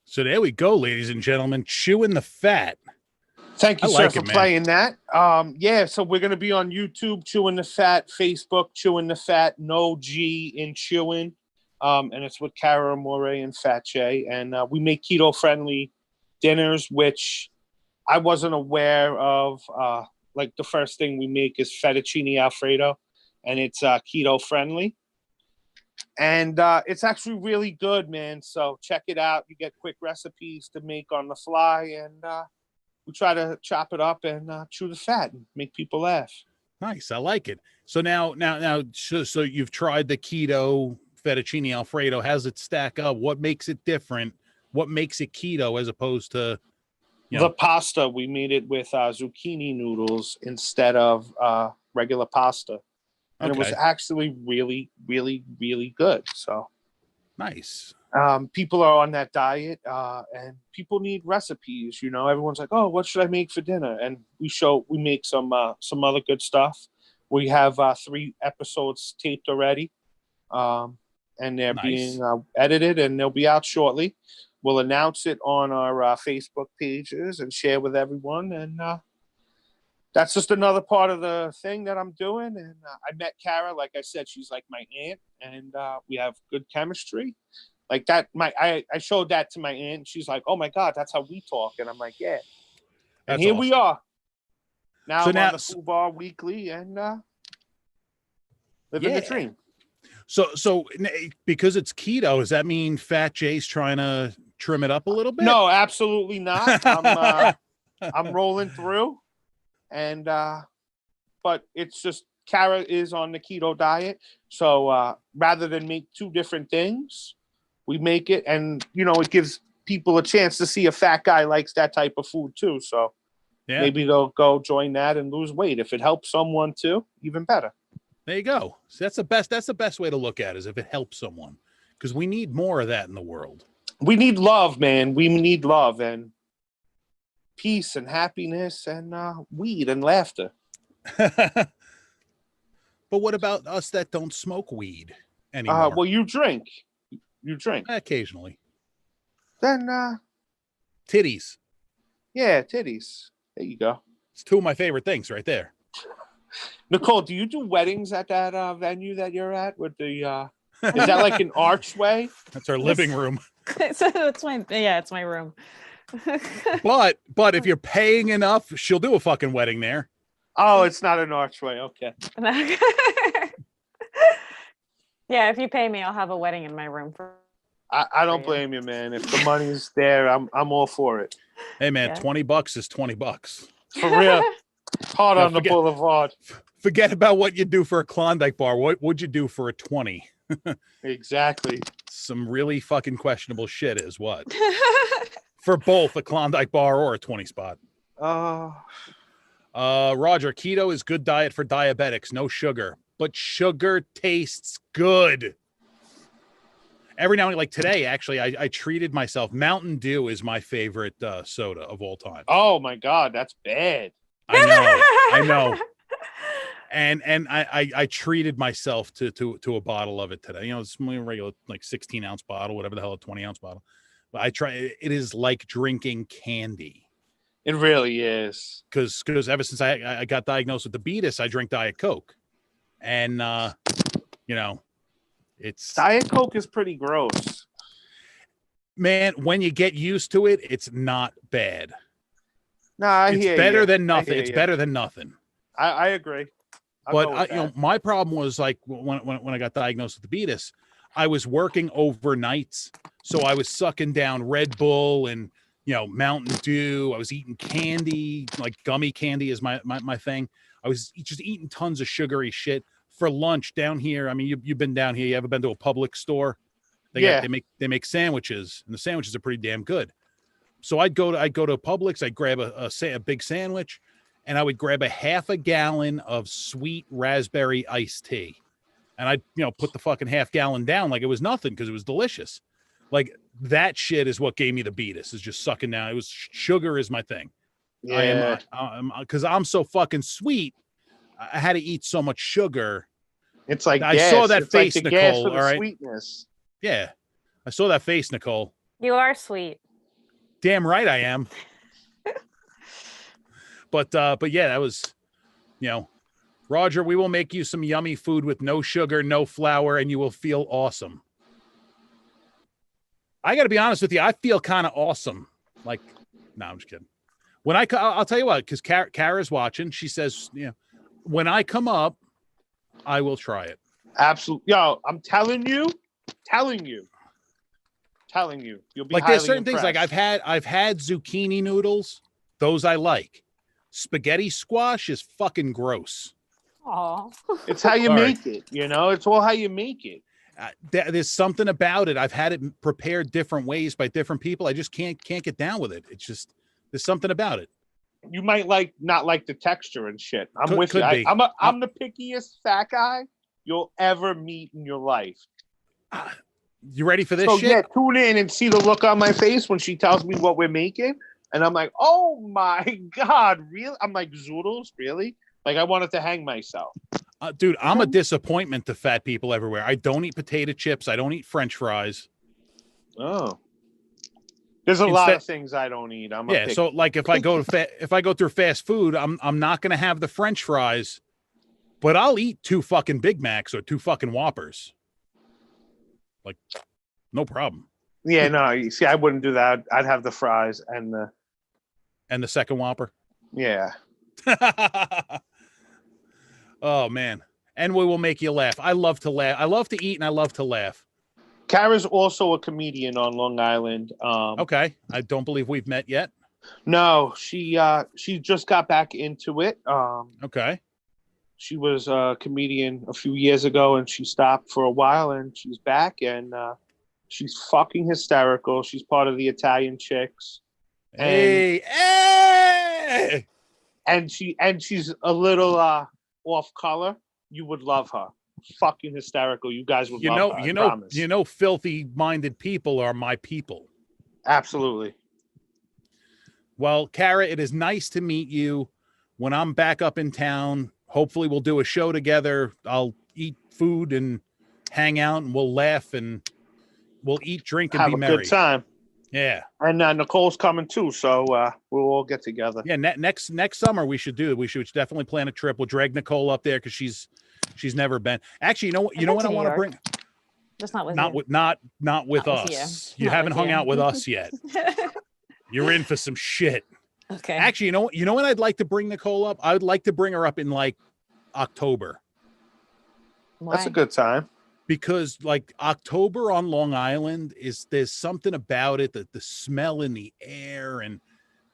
Speaker 1: So there we go, ladies and gentlemen. Chewing the fat.
Speaker 5: Thank you,
Speaker 1: I
Speaker 5: sir,
Speaker 1: like
Speaker 5: for
Speaker 1: it, man.
Speaker 5: playing that. Yeah, so we're gonna be on YouTube, Chewing the Fat, Facebook, Chewing the Fat, no G in chewing. And it's with Cara Amore and Fat Jay. And we make keto-friendly dinners, which I wasn't aware of. Like the first thing we make is fettuccine Alfredo, and it's keto-friendly. And it's actually really good, man. So check it out. You get quick recipes to make on the fly, and we try to chop it up and chew the fat and make people laugh.
Speaker 1: Nice. I like it. So now, so you've tried the keto fettuccine Alfredo. How's it stack up? What makes it different? What makes it keto as opposed to,
Speaker 5: The pasta, we made it with zucchini noodles instead of regular pasta. And it was actually really, really, really good. So
Speaker 1: nice.
Speaker 5: People are on that diet, and people need recipes. You know, everyone's like, "Oh, what should I make for dinner?" And we make some other good stuff. We have 3 episodes taped already, and they're being edited, and they'll be out shortly. We'll announce it on our Facebook pages and share with everyone. And that's just another part of the thing that I'm doing. And I met Cara, like I said, she's like my aunt, and we have good chemistry. Like that, I showed that to my aunt. She's like, "Oh my God, that's how we talk." And I'm like, "Yeah." And here we are. Now I'm on the Food Bar Weekly and living the dream.
Speaker 1: So because it's keto, does that mean Fat Jay's trying to trim it up a little bit?
Speaker 5: No, absolutely not. I'm rolling through, and but it's just Cara is on the keto diet. So rather than make 2 different things, we make it, and it gives people a chance to see a fat guy likes that type of food too. So maybe they'll go join that and lose weight. If it helps someone too, even better.
Speaker 1: There you go. So that's the best way to look at it, is if it helps someone, because we need more of that in the world.
Speaker 5: We need love, man. We need love and peace and happiness and weed and laughter.
Speaker 1: But what about us that don't smoke weed anymore?
Speaker 5: Well, you drink. You drink
Speaker 1: occasionally.
Speaker 5: Then
Speaker 1: titties.
Speaker 5: Yeah, titties. There you go.
Speaker 1: It's 2 of my favorite things right there.
Speaker 5: Nicole, do you do weddings at that venue that you're at? With the is that like an archway?
Speaker 1: That's our living room.
Speaker 4: So it's my room.
Speaker 1: but if you're paying enough, she'll do a fucking wedding there.
Speaker 5: Oh, it's not an archway. Okay.
Speaker 4: Yeah, if you pay me, I'll have a wedding in my room.
Speaker 5: I don't blame you, man. If the money's there, I'm all for it.
Speaker 1: Hey, man, $20 is $20.
Speaker 5: For real. Hard on the boulevard.
Speaker 1: Forget about what you do for a Klondike bar. What would you do for a 20?
Speaker 5: Exactly.
Speaker 1: Some really fucking questionable shit is what. For both a Klondike bar or a 20 spot. Roger, keto is good diet for diabetics. No sugar. But sugar tastes good. Every now and then, like today, actually, I treated myself. Mountain Dew is my favorite soda of all time.
Speaker 5: Oh my God, that's bad.
Speaker 1: I know. And I treated myself to a bottle of it today. It's a regular like 16-ounce bottle, whatever the hell, a 20-ounce bottle. But it is like drinking candy.
Speaker 5: It really is.
Speaker 1: Because ever since I got diagnosed with diabetes, I drink Diet Coke. And it's
Speaker 5: Diet Coke is pretty gross.
Speaker 1: Man, when you get used to it, it's not bad.
Speaker 5: No,
Speaker 1: it's better than nothing. It's better than nothing.
Speaker 5: I agree.
Speaker 1: But my problem was like when I got diagnosed with diabetes, I was working overnights, so I was sucking down Red Bull and Mountain Dew. I was eating candy, like gummy candy is my thing. I was just eating tons of sugary shit for lunch down here. I mean, you've been down here. You ever been to a Publix store? They make sandwiches, and the sandwiches are pretty damn good. So I'd go to Publix. I'd grab a big sandwich, and I would grab a half a gallon of sweet raspberry iced tea, and I'd put the fucking half gallon down like it was nothing because it was delicious. Like that shit is what gave me the beatus, is just sucking down. It was sugar is my thing.
Speaker 5: Yeah.
Speaker 1: Because I'm so fucking sweet. I had to eat so much sugar.
Speaker 5: It's like
Speaker 1: I
Speaker 5: gas.
Speaker 1: saw that
Speaker 5: it's
Speaker 1: face,
Speaker 5: like the
Speaker 1: Nicole.
Speaker 5: Gas for the
Speaker 1: all right.
Speaker 5: Sweetness.
Speaker 1: Yeah, I saw that face, Nicole.
Speaker 4: You are sweet.
Speaker 1: Damn right I am. But yeah, that was, Roger, we will make you some yummy food with no sugar, no flour, and you will feel awesome. I got to be honest with you. I feel kind of awesome. Like, no, I'm just kidding. I'll tell you what, because Kara's watching. She says, when I come up, I will try it.
Speaker 5: Absolutely. Yo, I'm telling you. You'll be
Speaker 1: like,
Speaker 5: highly
Speaker 1: there's certain
Speaker 5: impressed.
Speaker 1: things, like I've had zucchini noodles. Those I like. Spaghetti squash is fucking gross.
Speaker 4: Oh,
Speaker 5: It's how you make it. It's all how you make it.
Speaker 1: There's something about it. I've had it prepared different ways by different people. I just can't get down with it. It's just, there's something about it.
Speaker 5: You might not like the texture and shit. I'm with you.
Speaker 1: Could be.
Speaker 5: I'm the pickiest fat guy you'll ever meet in your life.
Speaker 1: You ready for this
Speaker 5: so
Speaker 1: shit?
Speaker 5: Yeah, tune in and see the look on my face when she tells me what we're making. And I'm like, oh my God, really? I'm like, zoodles, really? Like, I wanted to hang myself.
Speaker 1: Dude, I'm a disappointment to fat people everywhere. I don't eat potato chips. I don't eat French fries.
Speaker 5: Oh. There's a lot of things I don't eat.
Speaker 1: So like if I go through fast food, I'm not going to have the French fries, but I'll eat 2 fucking Big Macs or 2 fucking Whoppers. Like, no problem.
Speaker 5: Yeah, no, you see, I wouldn't do that. I'd have the fries and
Speaker 1: the second Whopper.
Speaker 5: Yeah.
Speaker 1: Oh man. And we will make you laugh. I love to laugh. I love to eat and I love to laugh.
Speaker 5: Kara's also a comedian on Long Island.
Speaker 1: Okay. I don't believe we've met yet.
Speaker 5: No, she just got back into it.
Speaker 1: Okay.
Speaker 5: She was a comedian a few years ago and she stopped for a while and she's back and she's fucking hysterical. She's part of the Italian Chicks.
Speaker 1: Hey.
Speaker 5: And she's a little off color. You would love her. Fucking hysterical. You guys would love her.
Speaker 1: You know, filthy-minded people are my people.
Speaker 5: Absolutely.
Speaker 1: Well, Kara, it is nice to meet you. When I'm back up in town, hopefully we'll do a show together. I'll eat food and hang out, and we'll laugh and we'll eat, drink, and
Speaker 5: have
Speaker 1: be merry.
Speaker 5: Have a good time.
Speaker 1: Yeah.
Speaker 5: And Nicole's coming too, so we'll all get together.
Speaker 1: Yeah, next summer we should definitely plan a trip. We'll drag Nicole up there because she's never been. Actually, you know what I want to bring?
Speaker 4: Just not with
Speaker 1: not with us. You haven't hung out with us yet. You're in for some shit.
Speaker 4: Okay.
Speaker 1: Actually, you know what I'd like to bring Nicole up? I would like to bring her up in like October.
Speaker 4: Why?
Speaker 5: That's a good time.
Speaker 1: Because like October on Long Island there's something about it, that the smell in the air and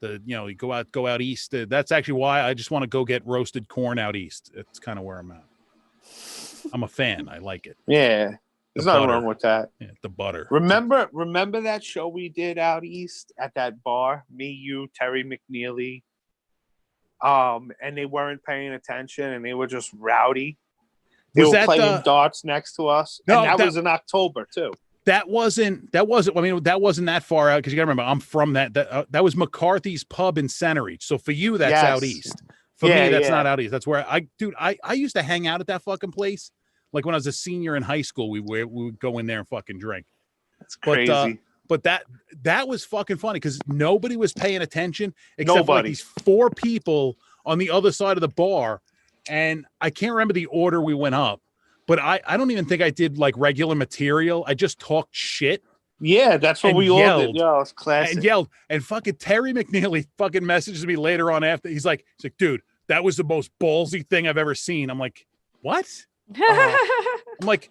Speaker 1: you go out east. That's actually why I just want to go get roasted corn out east. It's kind of where I'm at. I'm a fan. I like it.
Speaker 5: Yeah. There's nothing wrong with that.
Speaker 1: Yeah, the butter.
Speaker 5: Remember that show we did out east at that bar? Me, you, Terry McNeely. And they weren't paying attention and they were just rowdy. They were playing darts next to us. No, and that was in October too. That wasn't that far out, because you gotta remember, I'm from that was McCarthy's Pub in Center East. So for you, that's out east. For me, that's not out east. That's where I used to hang out at that fucking place. Like when I was a senior in high school, we would go in there and fucking drink. That's crazy. But that was fucking funny because nobody was paying attention except for like these 4 people on the other side of the bar. And I can't remember the order we went up, but I don't even think I did like regular material. I just talked shit. Yeah, that's what we all did. Yeah, it's classic. And yelled. And fucking Terry McNeely fucking messages me later on after. He's like, dude, that was the most ballsy thing I've ever seen. I'm like, what? I'm like,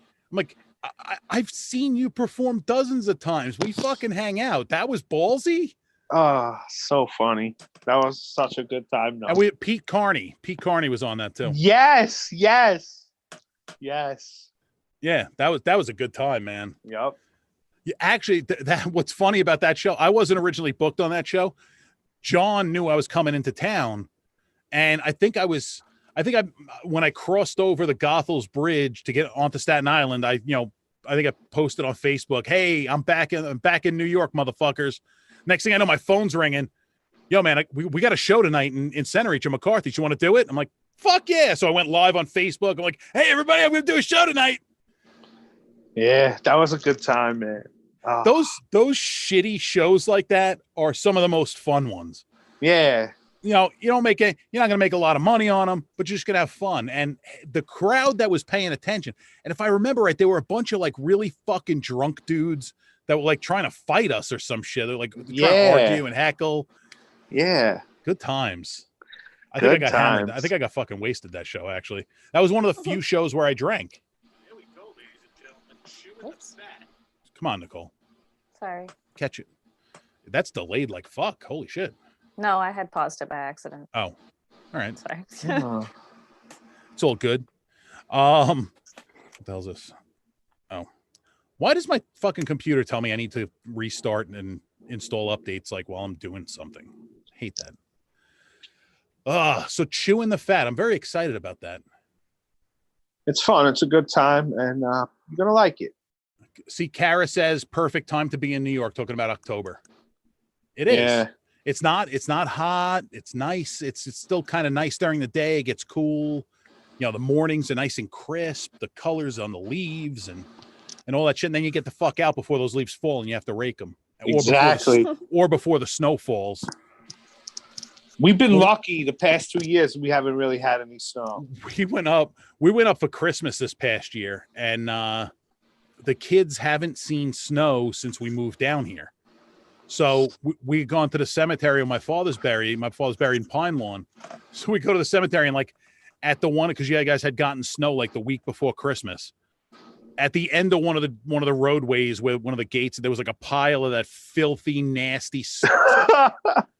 Speaker 5: I've seen you perform dozens of times. We fucking hang out. That was ballsy. Oh, so funny. That was such a good time. No. And Pete Carney was on that too. Yes. Yeah, that was a good time, man. Yep. Yeah, actually, what's funny about that show, I wasn't originally booked on that show. John knew I was coming into town, and I think when I crossed over the Goethals Bridge to get onto Staten Island, I think I posted on Facebook, "Hey, I'm back in New York, motherfuckers." Next thing I know, my phone's ringing. Yo, man, we got a show tonight in Center East, McCarthy. You want to do it? I'm like, fuck yeah. So I went live on Facebook. I'm like, hey, everybody, I'm going to do a show tonight. Yeah, that was a good time, man.
Speaker 1: Those shitty shows like that are some of the most fun ones.
Speaker 5: Yeah.
Speaker 1: You know, you're not going to make a lot of money on them, but you're just going to have fun. And the crowd that was paying attention, and if I remember right, there were a bunch of like really fucking drunk dudes that were like trying to fight us or some shit. They're like trying to argue and heckle.
Speaker 5: Yeah.
Speaker 1: Good times. I think I got hammered. I think I got fucking wasted that show, actually. That was one of the few shows where I drank. Here we go, ladies and gentlemen. Chewing the fat. Come on, Nicole.
Speaker 4: Sorry.
Speaker 1: Catch it. That's delayed like fuck. Holy shit.
Speaker 4: No, I had paused it by accident.
Speaker 1: Oh, all right.
Speaker 4: Sorry.
Speaker 1: It's all good. What the hell's this? Oh, why does my fucking computer tell me I need to restart and install updates like while I'm doing something? I hate that. So chewing the fat. I'm very excited about that.
Speaker 5: It's fun. It's a good time, and you're gonna like it.
Speaker 1: See, Kara says perfect time to be in New York. Talking about October. It is. Yeah. It's not hot. It's nice. It's still kind of nice during the day. It gets cool. You know, the mornings are nice and crisp. The colors on the leaves and all that shit. And then you get the fuck out before those leaves fall and you have to rake them.
Speaker 5: Exactly.
Speaker 1: Or before the snow falls.
Speaker 5: We've been lucky the past 2 years. We haven't really had any snow.
Speaker 1: We went up for Christmas this past year, and the kids haven't seen snow since we moved down here. So we gone to the cemetery where my father's buried. My father's buried in Pine Lawn. So we go to the cemetery and like at the one, because you guys had gotten snow like the week before Christmas. At the end of one of the roadways where one of the gates, there was like a pile of that filthy, nasty,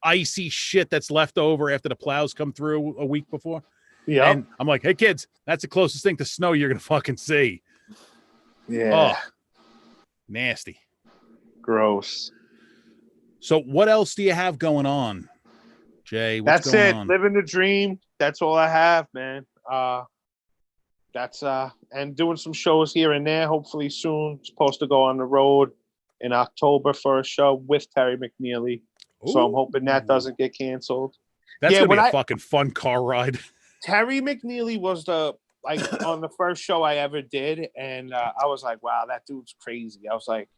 Speaker 1: icy shit that's left over after the plows come through a week before. Yeah. And I'm like, hey kids, that's the closest thing to snow you're gonna fucking see.
Speaker 5: Yeah.
Speaker 1: Oh, nasty.
Speaker 5: Gross.
Speaker 1: So what else do you have going on, Jay? What's
Speaker 5: That's it. Living the dream. That's all I have, man. And doing some shows here and there. Hopefully soon. Supposed to go on the road in October for a show with Terry McNeely. Ooh. So I'm hoping that doesn't get canceled.
Speaker 1: That's gonna be a fucking fun car ride.
Speaker 5: Terry McNeely was on the first show I ever did, and I was like, wow, that dude's crazy. I was like,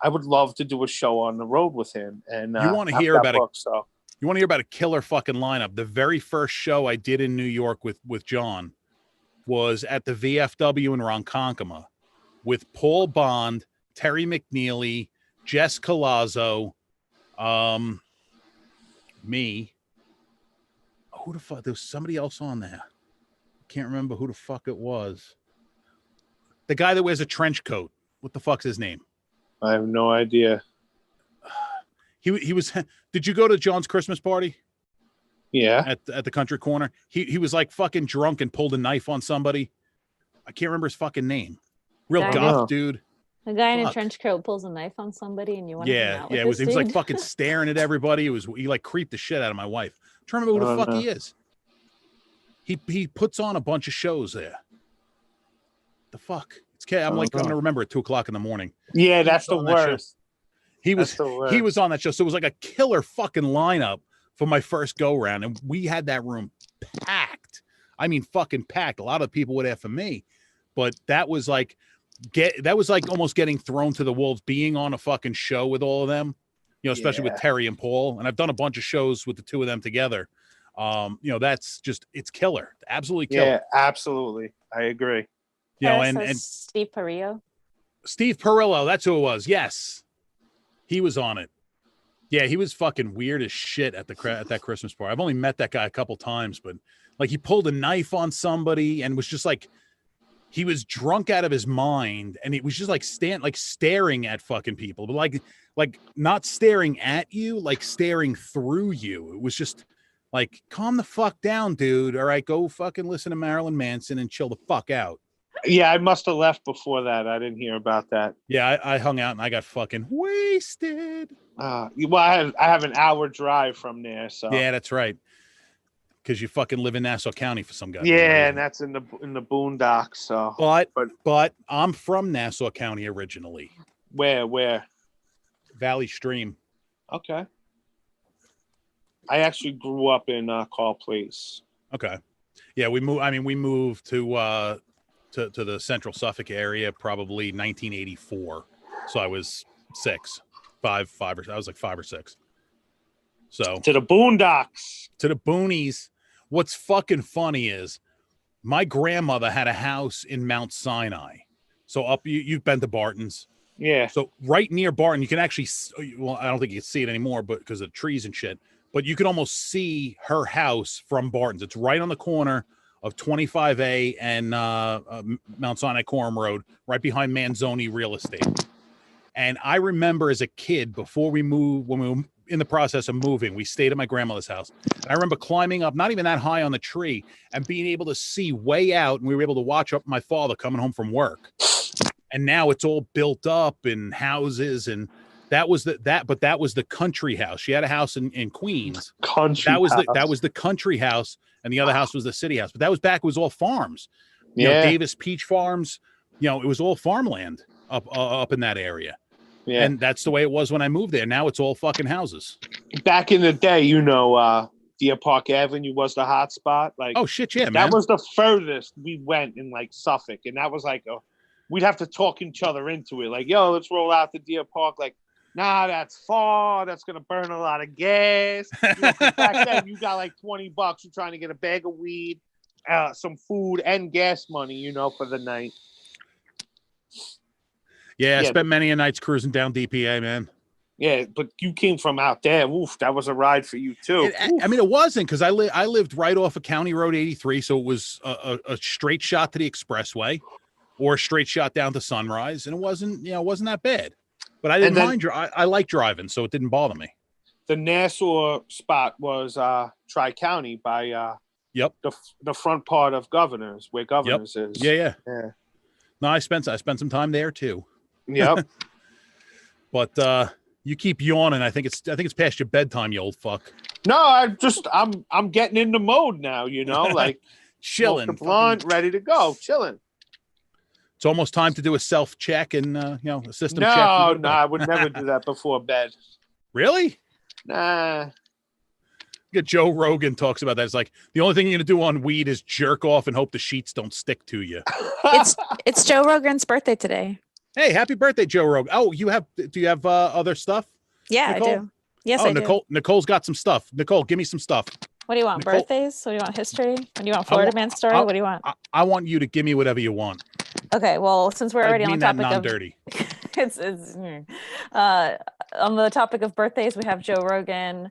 Speaker 5: I would love to do a show on the road with him. And
Speaker 1: you want to hear about you want to hear about a killer fucking lineup. The very first show I did in New York with John was at the VFW in Ronkonkoma with Paul Bond, Terry McNeely, Jess Colazzo, me. Who the fuck? There was somebody else on there. Can't remember who the fuck it was. The guy that wears a trench coat. What the fuck's his name?
Speaker 5: I have no idea.
Speaker 1: He was. Did you go to John's Christmas party?
Speaker 5: Yeah.
Speaker 1: At the Country Corner. He was like fucking drunk and pulled a knife on somebody. I can't remember his fucking name. Real goth dude.
Speaker 4: The guy in a trench coat pulls a knife on somebody and you want to hang out with
Speaker 1: it was like fucking staring at everybody. He like creeped the shit out of my wife. I'm trying to remember who the fuck he is. He puts on a bunch of shows there. The fuck? I'm gonna remember at 2:00 in the morning.
Speaker 5: Yeah, that's the worst.
Speaker 1: He was on that show. So it was like a killer fucking lineup for my first go round. And we had that room packed. I mean, fucking packed. A lot of people were there for me, but that was like almost getting thrown to the wolves being on a fucking show with all of them, you know, especially with Terry and Paul. And I've done a bunch of shows with the two of them together. You know, that's just, it's killer. Absolutely killer.
Speaker 5: Yeah, absolutely. I agree.
Speaker 1: You know, and
Speaker 4: Steve Perillo.
Speaker 1: Steve Perillo, that's who it was. Yes. He was on it. Yeah, he was fucking weird as shit at that Christmas party. I've only met that guy a couple times, but like he pulled a knife on somebody and was just like, he was drunk out of his mind, and it was just like staring at fucking people, but like not staring at you, like staring through you. It was just like, calm the fuck down, dude. All right, go fucking listen to Marilyn Manson and chill the fuck out.
Speaker 5: Yeah, I must have left before that. I didn't hear about that.
Speaker 1: Yeah, I hung out and I got fucking wasted.
Speaker 5: Well, I have an hour drive from there, so
Speaker 1: yeah, that's right. Because you fucking live in Nassau County for some guy.
Speaker 5: Yeah, and that's in the boondocks. So,
Speaker 1: but I'm from Nassau County originally.
Speaker 5: Where?
Speaker 1: Valley Stream.
Speaker 5: Okay. I actually grew up in Call Place.
Speaker 1: Okay. Yeah, we moved to the Central Suffolk area probably 1984. So I was five or I was like 5 or 6. So
Speaker 5: To the boondocks.
Speaker 1: to the boonies. What's fucking funny is my grandmother had a house in Mount Sinai. So up, you've been to Barton's.
Speaker 5: Yeah.
Speaker 1: So right near Barton, you can actually, well, I don't think you can see it anymore, but because of trees and shit, but you can almost see her house from Barton's. It's right on the corner of 25A and Mount Sinai Quorum Road, right behind Manzoni Real Estate. And I remember as a kid, before we moved, when we were in the process of moving, we stayed at my grandmother's house. And I remember climbing up, not even that high on the tree, and being able to see way out. And we were able to watch up my father coming home from work. And now it's all built up in houses. And that was the country house. She had a house in Queens. That was the country house. And the other house was the city house. But that was back, it was all farms. You know, Davis Peach Farms, you know, it was all farmland up in that area. Yeah. And that's the way it was when I moved there. Now it's all fucking houses.
Speaker 5: Back in the day, you know, Deer Park Avenue was the hot spot. Like,
Speaker 1: oh shit, yeah, man.
Speaker 5: That was the furthest we went in like Suffolk. And that was like, we'd have to talk each other into it. Like, yo, let's roll out to Deer Park. Like, nah, that's far. That's going to burn a lot of gas. You know, 'cause back then, you got like $20. You're trying to get a bag of weed, some food, and gas money, you know, for the night.
Speaker 1: Yeah, I spent many a nights cruising down DPA, man.
Speaker 5: Yeah, but you came from out there. Oof, that was a ride for you, too.
Speaker 1: I mean, it wasn't, because I lived right off of County Road 83, so it was a straight shot to the expressway or a straight shot down to Sunrise, and it wasn't that bad. But I didn't mind. I like driving, so it didn't bother me.
Speaker 5: The Nassau spot was Tri-County by the front part of Governors, where Governors is.
Speaker 1: Yeah. No, I spent some time there too.
Speaker 5: Yep.
Speaker 1: But you keep yawning. I think it's past your bedtime, you old fuck.
Speaker 5: No, I'm getting into mode now, you know, like
Speaker 1: chilling,
Speaker 5: the blunt, ready to go, chilling.
Speaker 1: It's almost time to do a self check and a system check.
Speaker 5: No, I would never do that before bed.
Speaker 1: Really?
Speaker 5: Nah.
Speaker 1: Joe Rogan talks about that. It's like the only thing you're gonna do on weed is jerk off and hope the sheets don't stick to you.
Speaker 4: It's Joe Rogan's birthday today.
Speaker 1: Hey, happy birthday, Joe Rogan. Oh, do you have other stuff?
Speaker 4: Yeah,
Speaker 1: Nicole?
Speaker 4: I do. Yes, I do.
Speaker 1: Nicole's got some stuff. Nicole, give me some stuff.
Speaker 4: What do you want?
Speaker 1: Nicole,
Speaker 4: birthdays? What do you want? History? What do you want? Florida Man story? What do you want?
Speaker 1: I want you to give me whatever you want.
Speaker 4: Okay, well, since we're already on the topic of
Speaker 1: dirty.
Speaker 4: it's on the topic of birthdays, we have Joe Rogan,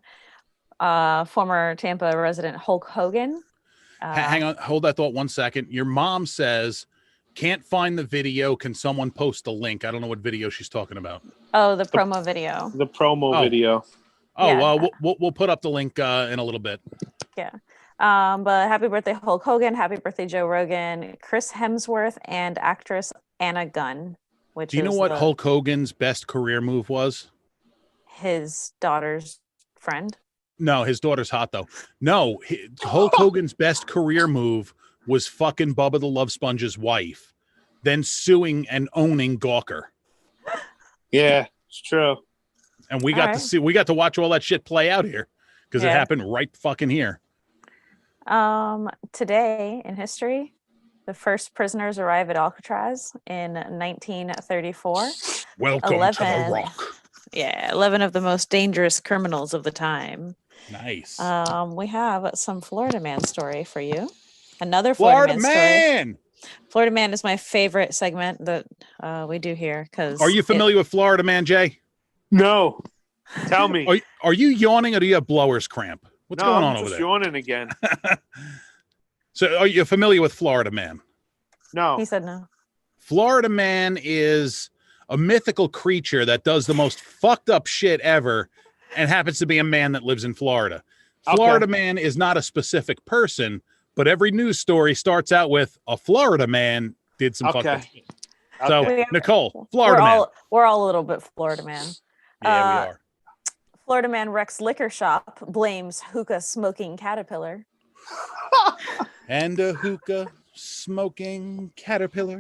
Speaker 4: former Tampa resident Hulk Hogan.
Speaker 1: Hang on, hold that thought 1 second. Your mom says, can't find the video. Can someone post a link? I don't know what video she's talking about.
Speaker 4: Oh, the promo video.
Speaker 5: The promo video.
Speaker 1: Oh,
Speaker 4: yeah.
Speaker 1: We'll put up the link in a little bit.
Speaker 4: Yeah. But happy birthday, Hulk Hogan. Happy birthday, Joe Rogan, Chris Hemsworth, and actress Anna Gunn.
Speaker 1: Do you know what Hulk Hogan's best career move was?
Speaker 4: His daughter's friend.
Speaker 1: No, his daughter's hot though. No, Hulk Hogan's best career move was fucking Bubba the Love Sponge's wife, then suing and owning Gawker.
Speaker 5: Yeah, it's true.
Speaker 1: And we got to watch all that shit play out here because it happened right fucking here.
Speaker 4: Today in history, the first prisoners arrive at Alcatraz in 1934.
Speaker 1: Welcome to the Rock.
Speaker 4: Yeah, 11 of the most dangerous criminals of the time.
Speaker 1: Nice.
Speaker 4: We have some Florida Man story for you. Another
Speaker 1: Florida Man.
Speaker 4: Florida Man is my favorite segment that we do here.
Speaker 1: Are you familiar with Florida Man, Jay?
Speaker 5: No. Tell me.
Speaker 1: Are you yawning or do you have blower's cramp? What's going on over there?
Speaker 5: Yawning again.
Speaker 1: So are you familiar with Florida Man?
Speaker 5: No.
Speaker 4: He said no.
Speaker 1: Florida Man is a mythical creature that does the most fucked up shit ever and happens to be a man that lives in Florida. Florida Man is not a specific person, but every news story starts out with a Florida man did some fucked up shit. So, Nicole, Florida Man.
Speaker 4: We're all a little bit Florida Man.
Speaker 1: Yeah, we are.
Speaker 4: Florida Man wrecks liquor shop, blames hookah smoking caterpillar.
Speaker 1: And a hookah smoking caterpillar.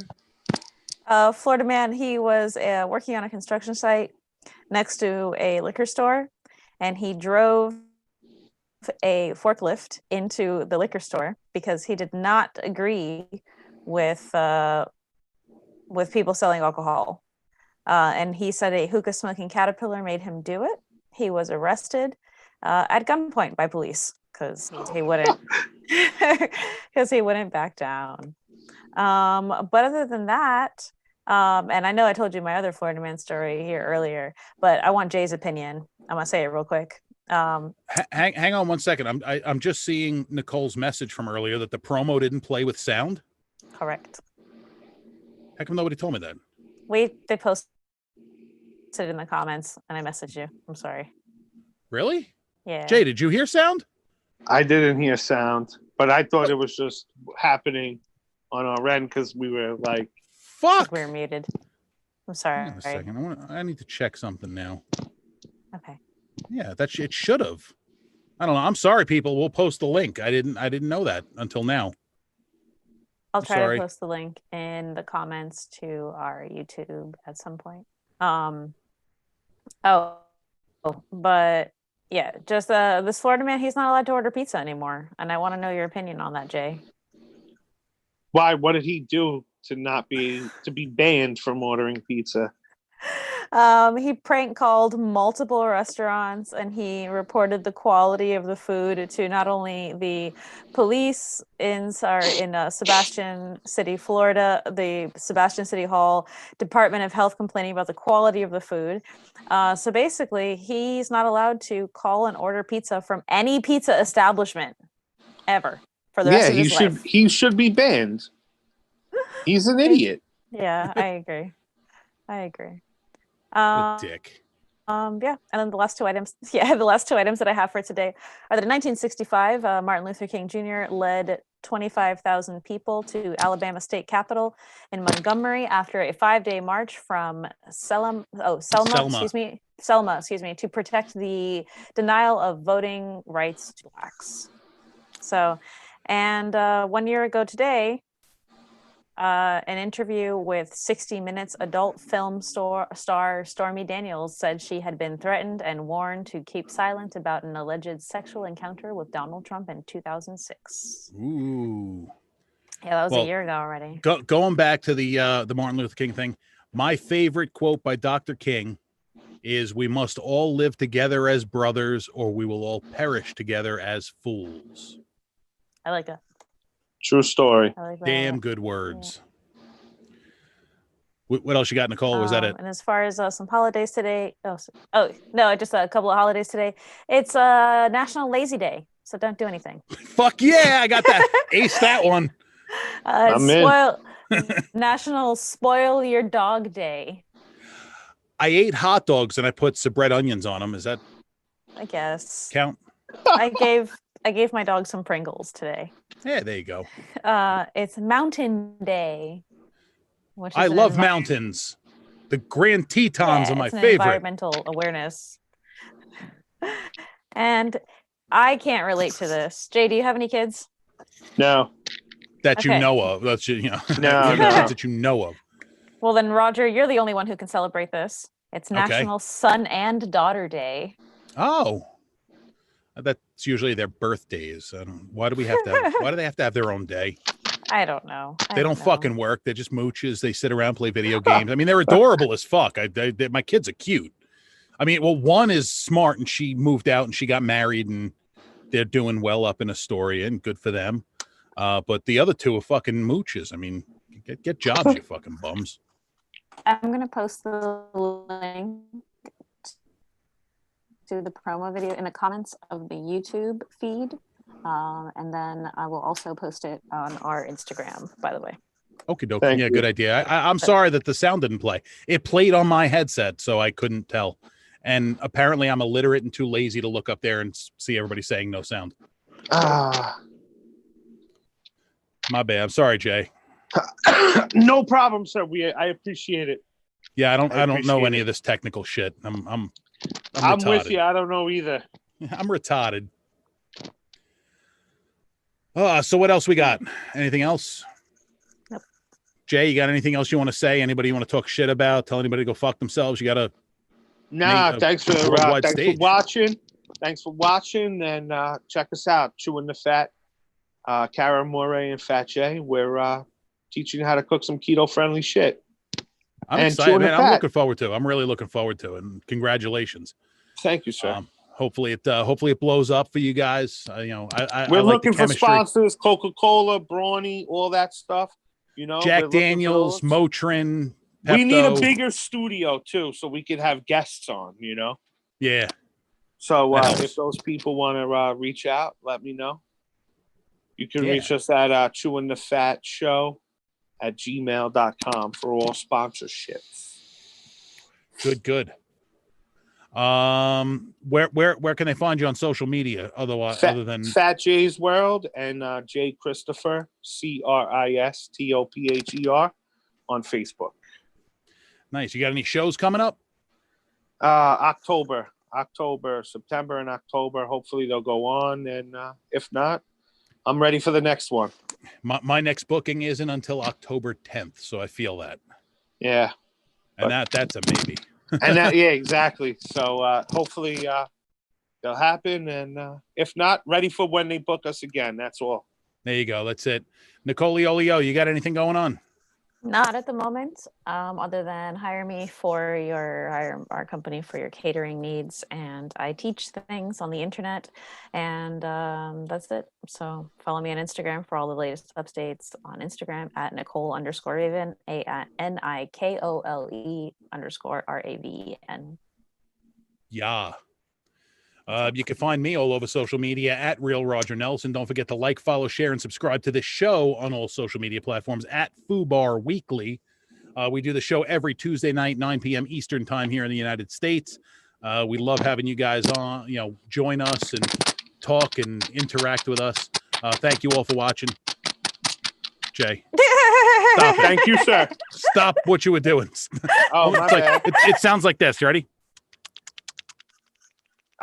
Speaker 4: Florida Man, he was working on a construction site next to a liquor store, and he drove a forklift into the liquor store because he did not agree with people selling alcohol. And he said a hookah smoking caterpillar made him do it. He was arrested at gunpoint by police because he wouldn't back down. But other than that, and I know I told you my other Florida man story here earlier, but I want Jay's opinion. I'm gonna say it real quick.
Speaker 1: Hang on one second. I'm just seeing Nicole's message from earlier that the promo didn't play with sound.
Speaker 4: Correct.
Speaker 1: How come nobody told me that?
Speaker 4: They posted it in the comments, and I messaged you. I'm sorry.
Speaker 1: Really?
Speaker 4: Yeah.
Speaker 1: Jay, did you hear sound?
Speaker 5: I didn't hear sound, but I thought it was just happening on our end because we were like,
Speaker 1: fuck.
Speaker 4: We were muted. I'm sorry.
Speaker 1: Hang on a second. I need to check something now.
Speaker 4: Okay.
Speaker 1: Yeah, it should have. I don't know. I'm sorry, people. We'll post the link. I didn't know that until now.
Speaker 4: I'll try to post the link in the comments to our YouTube at some point. But yeah, just this Florida man, he's not allowed to order pizza anymore. And I want to know your opinion on that, Jay.
Speaker 5: why? What did he do to be banned from ordering pizza?
Speaker 4: He prank called multiple restaurants, and he reported the quality of the food to not only the police in Sebastian City, Florida, the Sebastian City Hall Department of Health complaining about the quality of the food. So basically, he's not allowed to call and order pizza from any pizza establishment ever for the rest of his life.
Speaker 5: He should be banned. He's an idiot.
Speaker 4: Yeah, I agree.
Speaker 1: Dick.
Speaker 4: Yeah, and then the last two items that I have for today are that in 1965, Martin Luther King Jr. led 25,000 people to Alabama State Capitol in Montgomery after a 5-day march from Selma, to protect the denial of voting rights to blacks. So, and 1 year ago today, an interview with 60 Minutes adult film star Stormy Daniels said she had been threatened and warned to keep silent about an alleged sexual encounter with Donald Trump in 2006.
Speaker 1: Ooh.
Speaker 4: Yeah, that was a year ago already.
Speaker 1: Going back to the Martin Luther King thing, my favorite quote by Dr. King is, "We must all live together as brothers, or we will all perish together as fools."
Speaker 4: I like that.
Speaker 5: True story.
Speaker 4: I like that.
Speaker 1: Damn good words. Yeah. What else you got, Nicole? Was that it?
Speaker 4: And as far as some holidays today, no, just a couple of holidays today. It's National Lazy Day, so don't do anything.
Speaker 1: Fuck yeah, I got that. Ace that one.
Speaker 4: National Spoil Your Dog Day.
Speaker 1: I ate hot dogs and I put bread onions on them. Is that?
Speaker 4: I guess.
Speaker 1: Count.
Speaker 4: I gave my dog some Pringles today.
Speaker 1: Yeah, there you go.
Speaker 4: It's Mountain Day.
Speaker 1: I love mountains. The Grand Tetons are my favorite.
Speaker 4: Environmental awareness. And I can't relate to this. Jay, do you have any kids?
Speaker 5: No.
Speaker 1: That you know of. That's
Speaker 5: No.
Speaker 1: Kids that you know of.
Speaker 4: Well, then, Roger, you're the only one who can celebrate this. It's National Son and Daughter Day.
Speaker 1: Oh. That's usually their birthdays. Why do they have to have their own day?
Speaker 4: I don't know.
Speaker 1: They don't fucking work. They're just mooches. They sit around, play video games. I mean, they're adorable as fuck. My kids are cute. I mean, well, one is smart and she moved out and she got married and they're doing well up in Astoria and good for them. But the other two are fucking mooches. I mean, get jobs, you fucking bums.
Speaker 4: I'm going to post the link to the promo video in the comments of the YouTube feed. And then I will also post it on our Instagram, by the way.
Speaker 1: Okay, dokie. Yeah, good idea. I'm sorry that the sound didn't play. It played on my headset, so I couldn't tell. And apparently I'm illiterate and too lazy to look up there and see everybody saying no sound. My bad. I'm sorry, Jay.
Speaker 5: No problem, sir. I appreciate it.
Speaker 1: Yeah, I don't know any of this technical shit. I'm
Speaker 5: with you. I don't know either.
Speaker 1: I'm retarded. So what else we got? Anything else?
Speaker 4: Nope.
Speaker 1: Jay, you got anything else you want to say? Anybody you want to talk shit about? Tell anybody to go fuck themselves? You got to.
Speaker 5: Nah, thanks for watching. Thanks for watching, and check us out. Chewing the Fat, Cara Moray and Fat Jay. We're teaching you how to cook some keto-friendly shit.
Speaker 1: I'm
Speaker 5: And
Speaker 1: excited,
Speaker 5: chewing the
Speaker 1: man. I'm
Speaker 5: fat.
Speaker 1: looking forward to it. I'm really looking forward to it. And congratulations.
Speaker 5: Thank you, sir.
Speaker 1: Hopefully it blows up for you guys. I
Speaker 5: We're
Speaker 1: like the
Speaker 5: looking for
Speaker 1: chemistry.
Speaker 5: sponsors: Coca-Cola, Brawny, all that stuff. You know,
Speaker 1: Jack
Speaker 5: we're looking for
Speaker 1: Daniels,
Speaker 5: those.
Speaker 1: Motrin, Pepto.
Speaker 5: We need a bigger studio too, so we could have guests on. You know.
Speaker 1: Yeah.
Speaker 5: So
Speaker 1: That helps.
Speaker 5: if those people want to reach out, let me know. You can
Speaker 1: Yeah.
Speaker 5: reach us at chewingthefatshow@gmail.com for all sponsorships.
Speaker 1: Good. Where can they find you on social media? Other than
Speaker 5: Fat Jay's World and Jay Christopher, Christopher on Facebook.
Speaker 1: Nice. You got any shows coming up?
Speaker 5: September and October. Hopefully they'll go on, and if not, I'm ready for the next one.
Speaker 1: My next booking isn't until October 10th, so I feel that.
Speaker 5: Yeah,
Speaker 1: and that's a maybe.
Speaker 5: and that, yeah, exactly. So hopefully they'll happen, and if not, ready for when they book us again. That's all.
Speaker 1: There you go. That's it. Nicole Olio, you got anything going on?
Speaker 4: Not at the moment, other than hire me for our company for your catering needs, and I teach things on the internet, and that's it. So follow me on Instagram for all the latest updates on Instagram at Nicole_Raven, NIKOLE_RAVEN.
Speaker 1: Yeah. You can find me all over social media at Real Roger Nelson. Don't forget to like, follow, share, and subscribe to this show on all social media platforms at FooBar Weekly. We do the show every Tuesday night, 9 p.m. Eastern time here in the United States. We love having you guys on, join us and talk and interact with us. Thank you all for watching. Jay, stop it.
Speaker 5: Thank you, sir.
Speaker 1: Stop what you were doing.
Speaker 5: Oh, my bad.
Speaker 1: It sounds like this. You ready?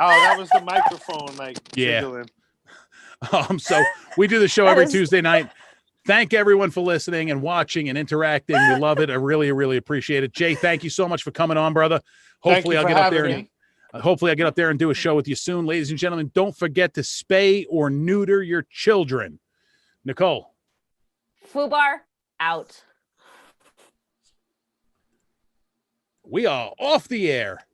Speaker 5: Oh, that was the microphone, jiggling.
Speaker 1: So we do the show every Tuesday night. Thank everyone for listening and watching and interacting. We love it. I really, really appreciate it. Jay, thank you so much for coming on, brother. Hopefully I'll get up there and do a show with you soon. Ladies and gentlemen, don't forget to spay or neuter your children. Nicole.
Speaker 4: FooBar out.
Speaker 1: We are off the air.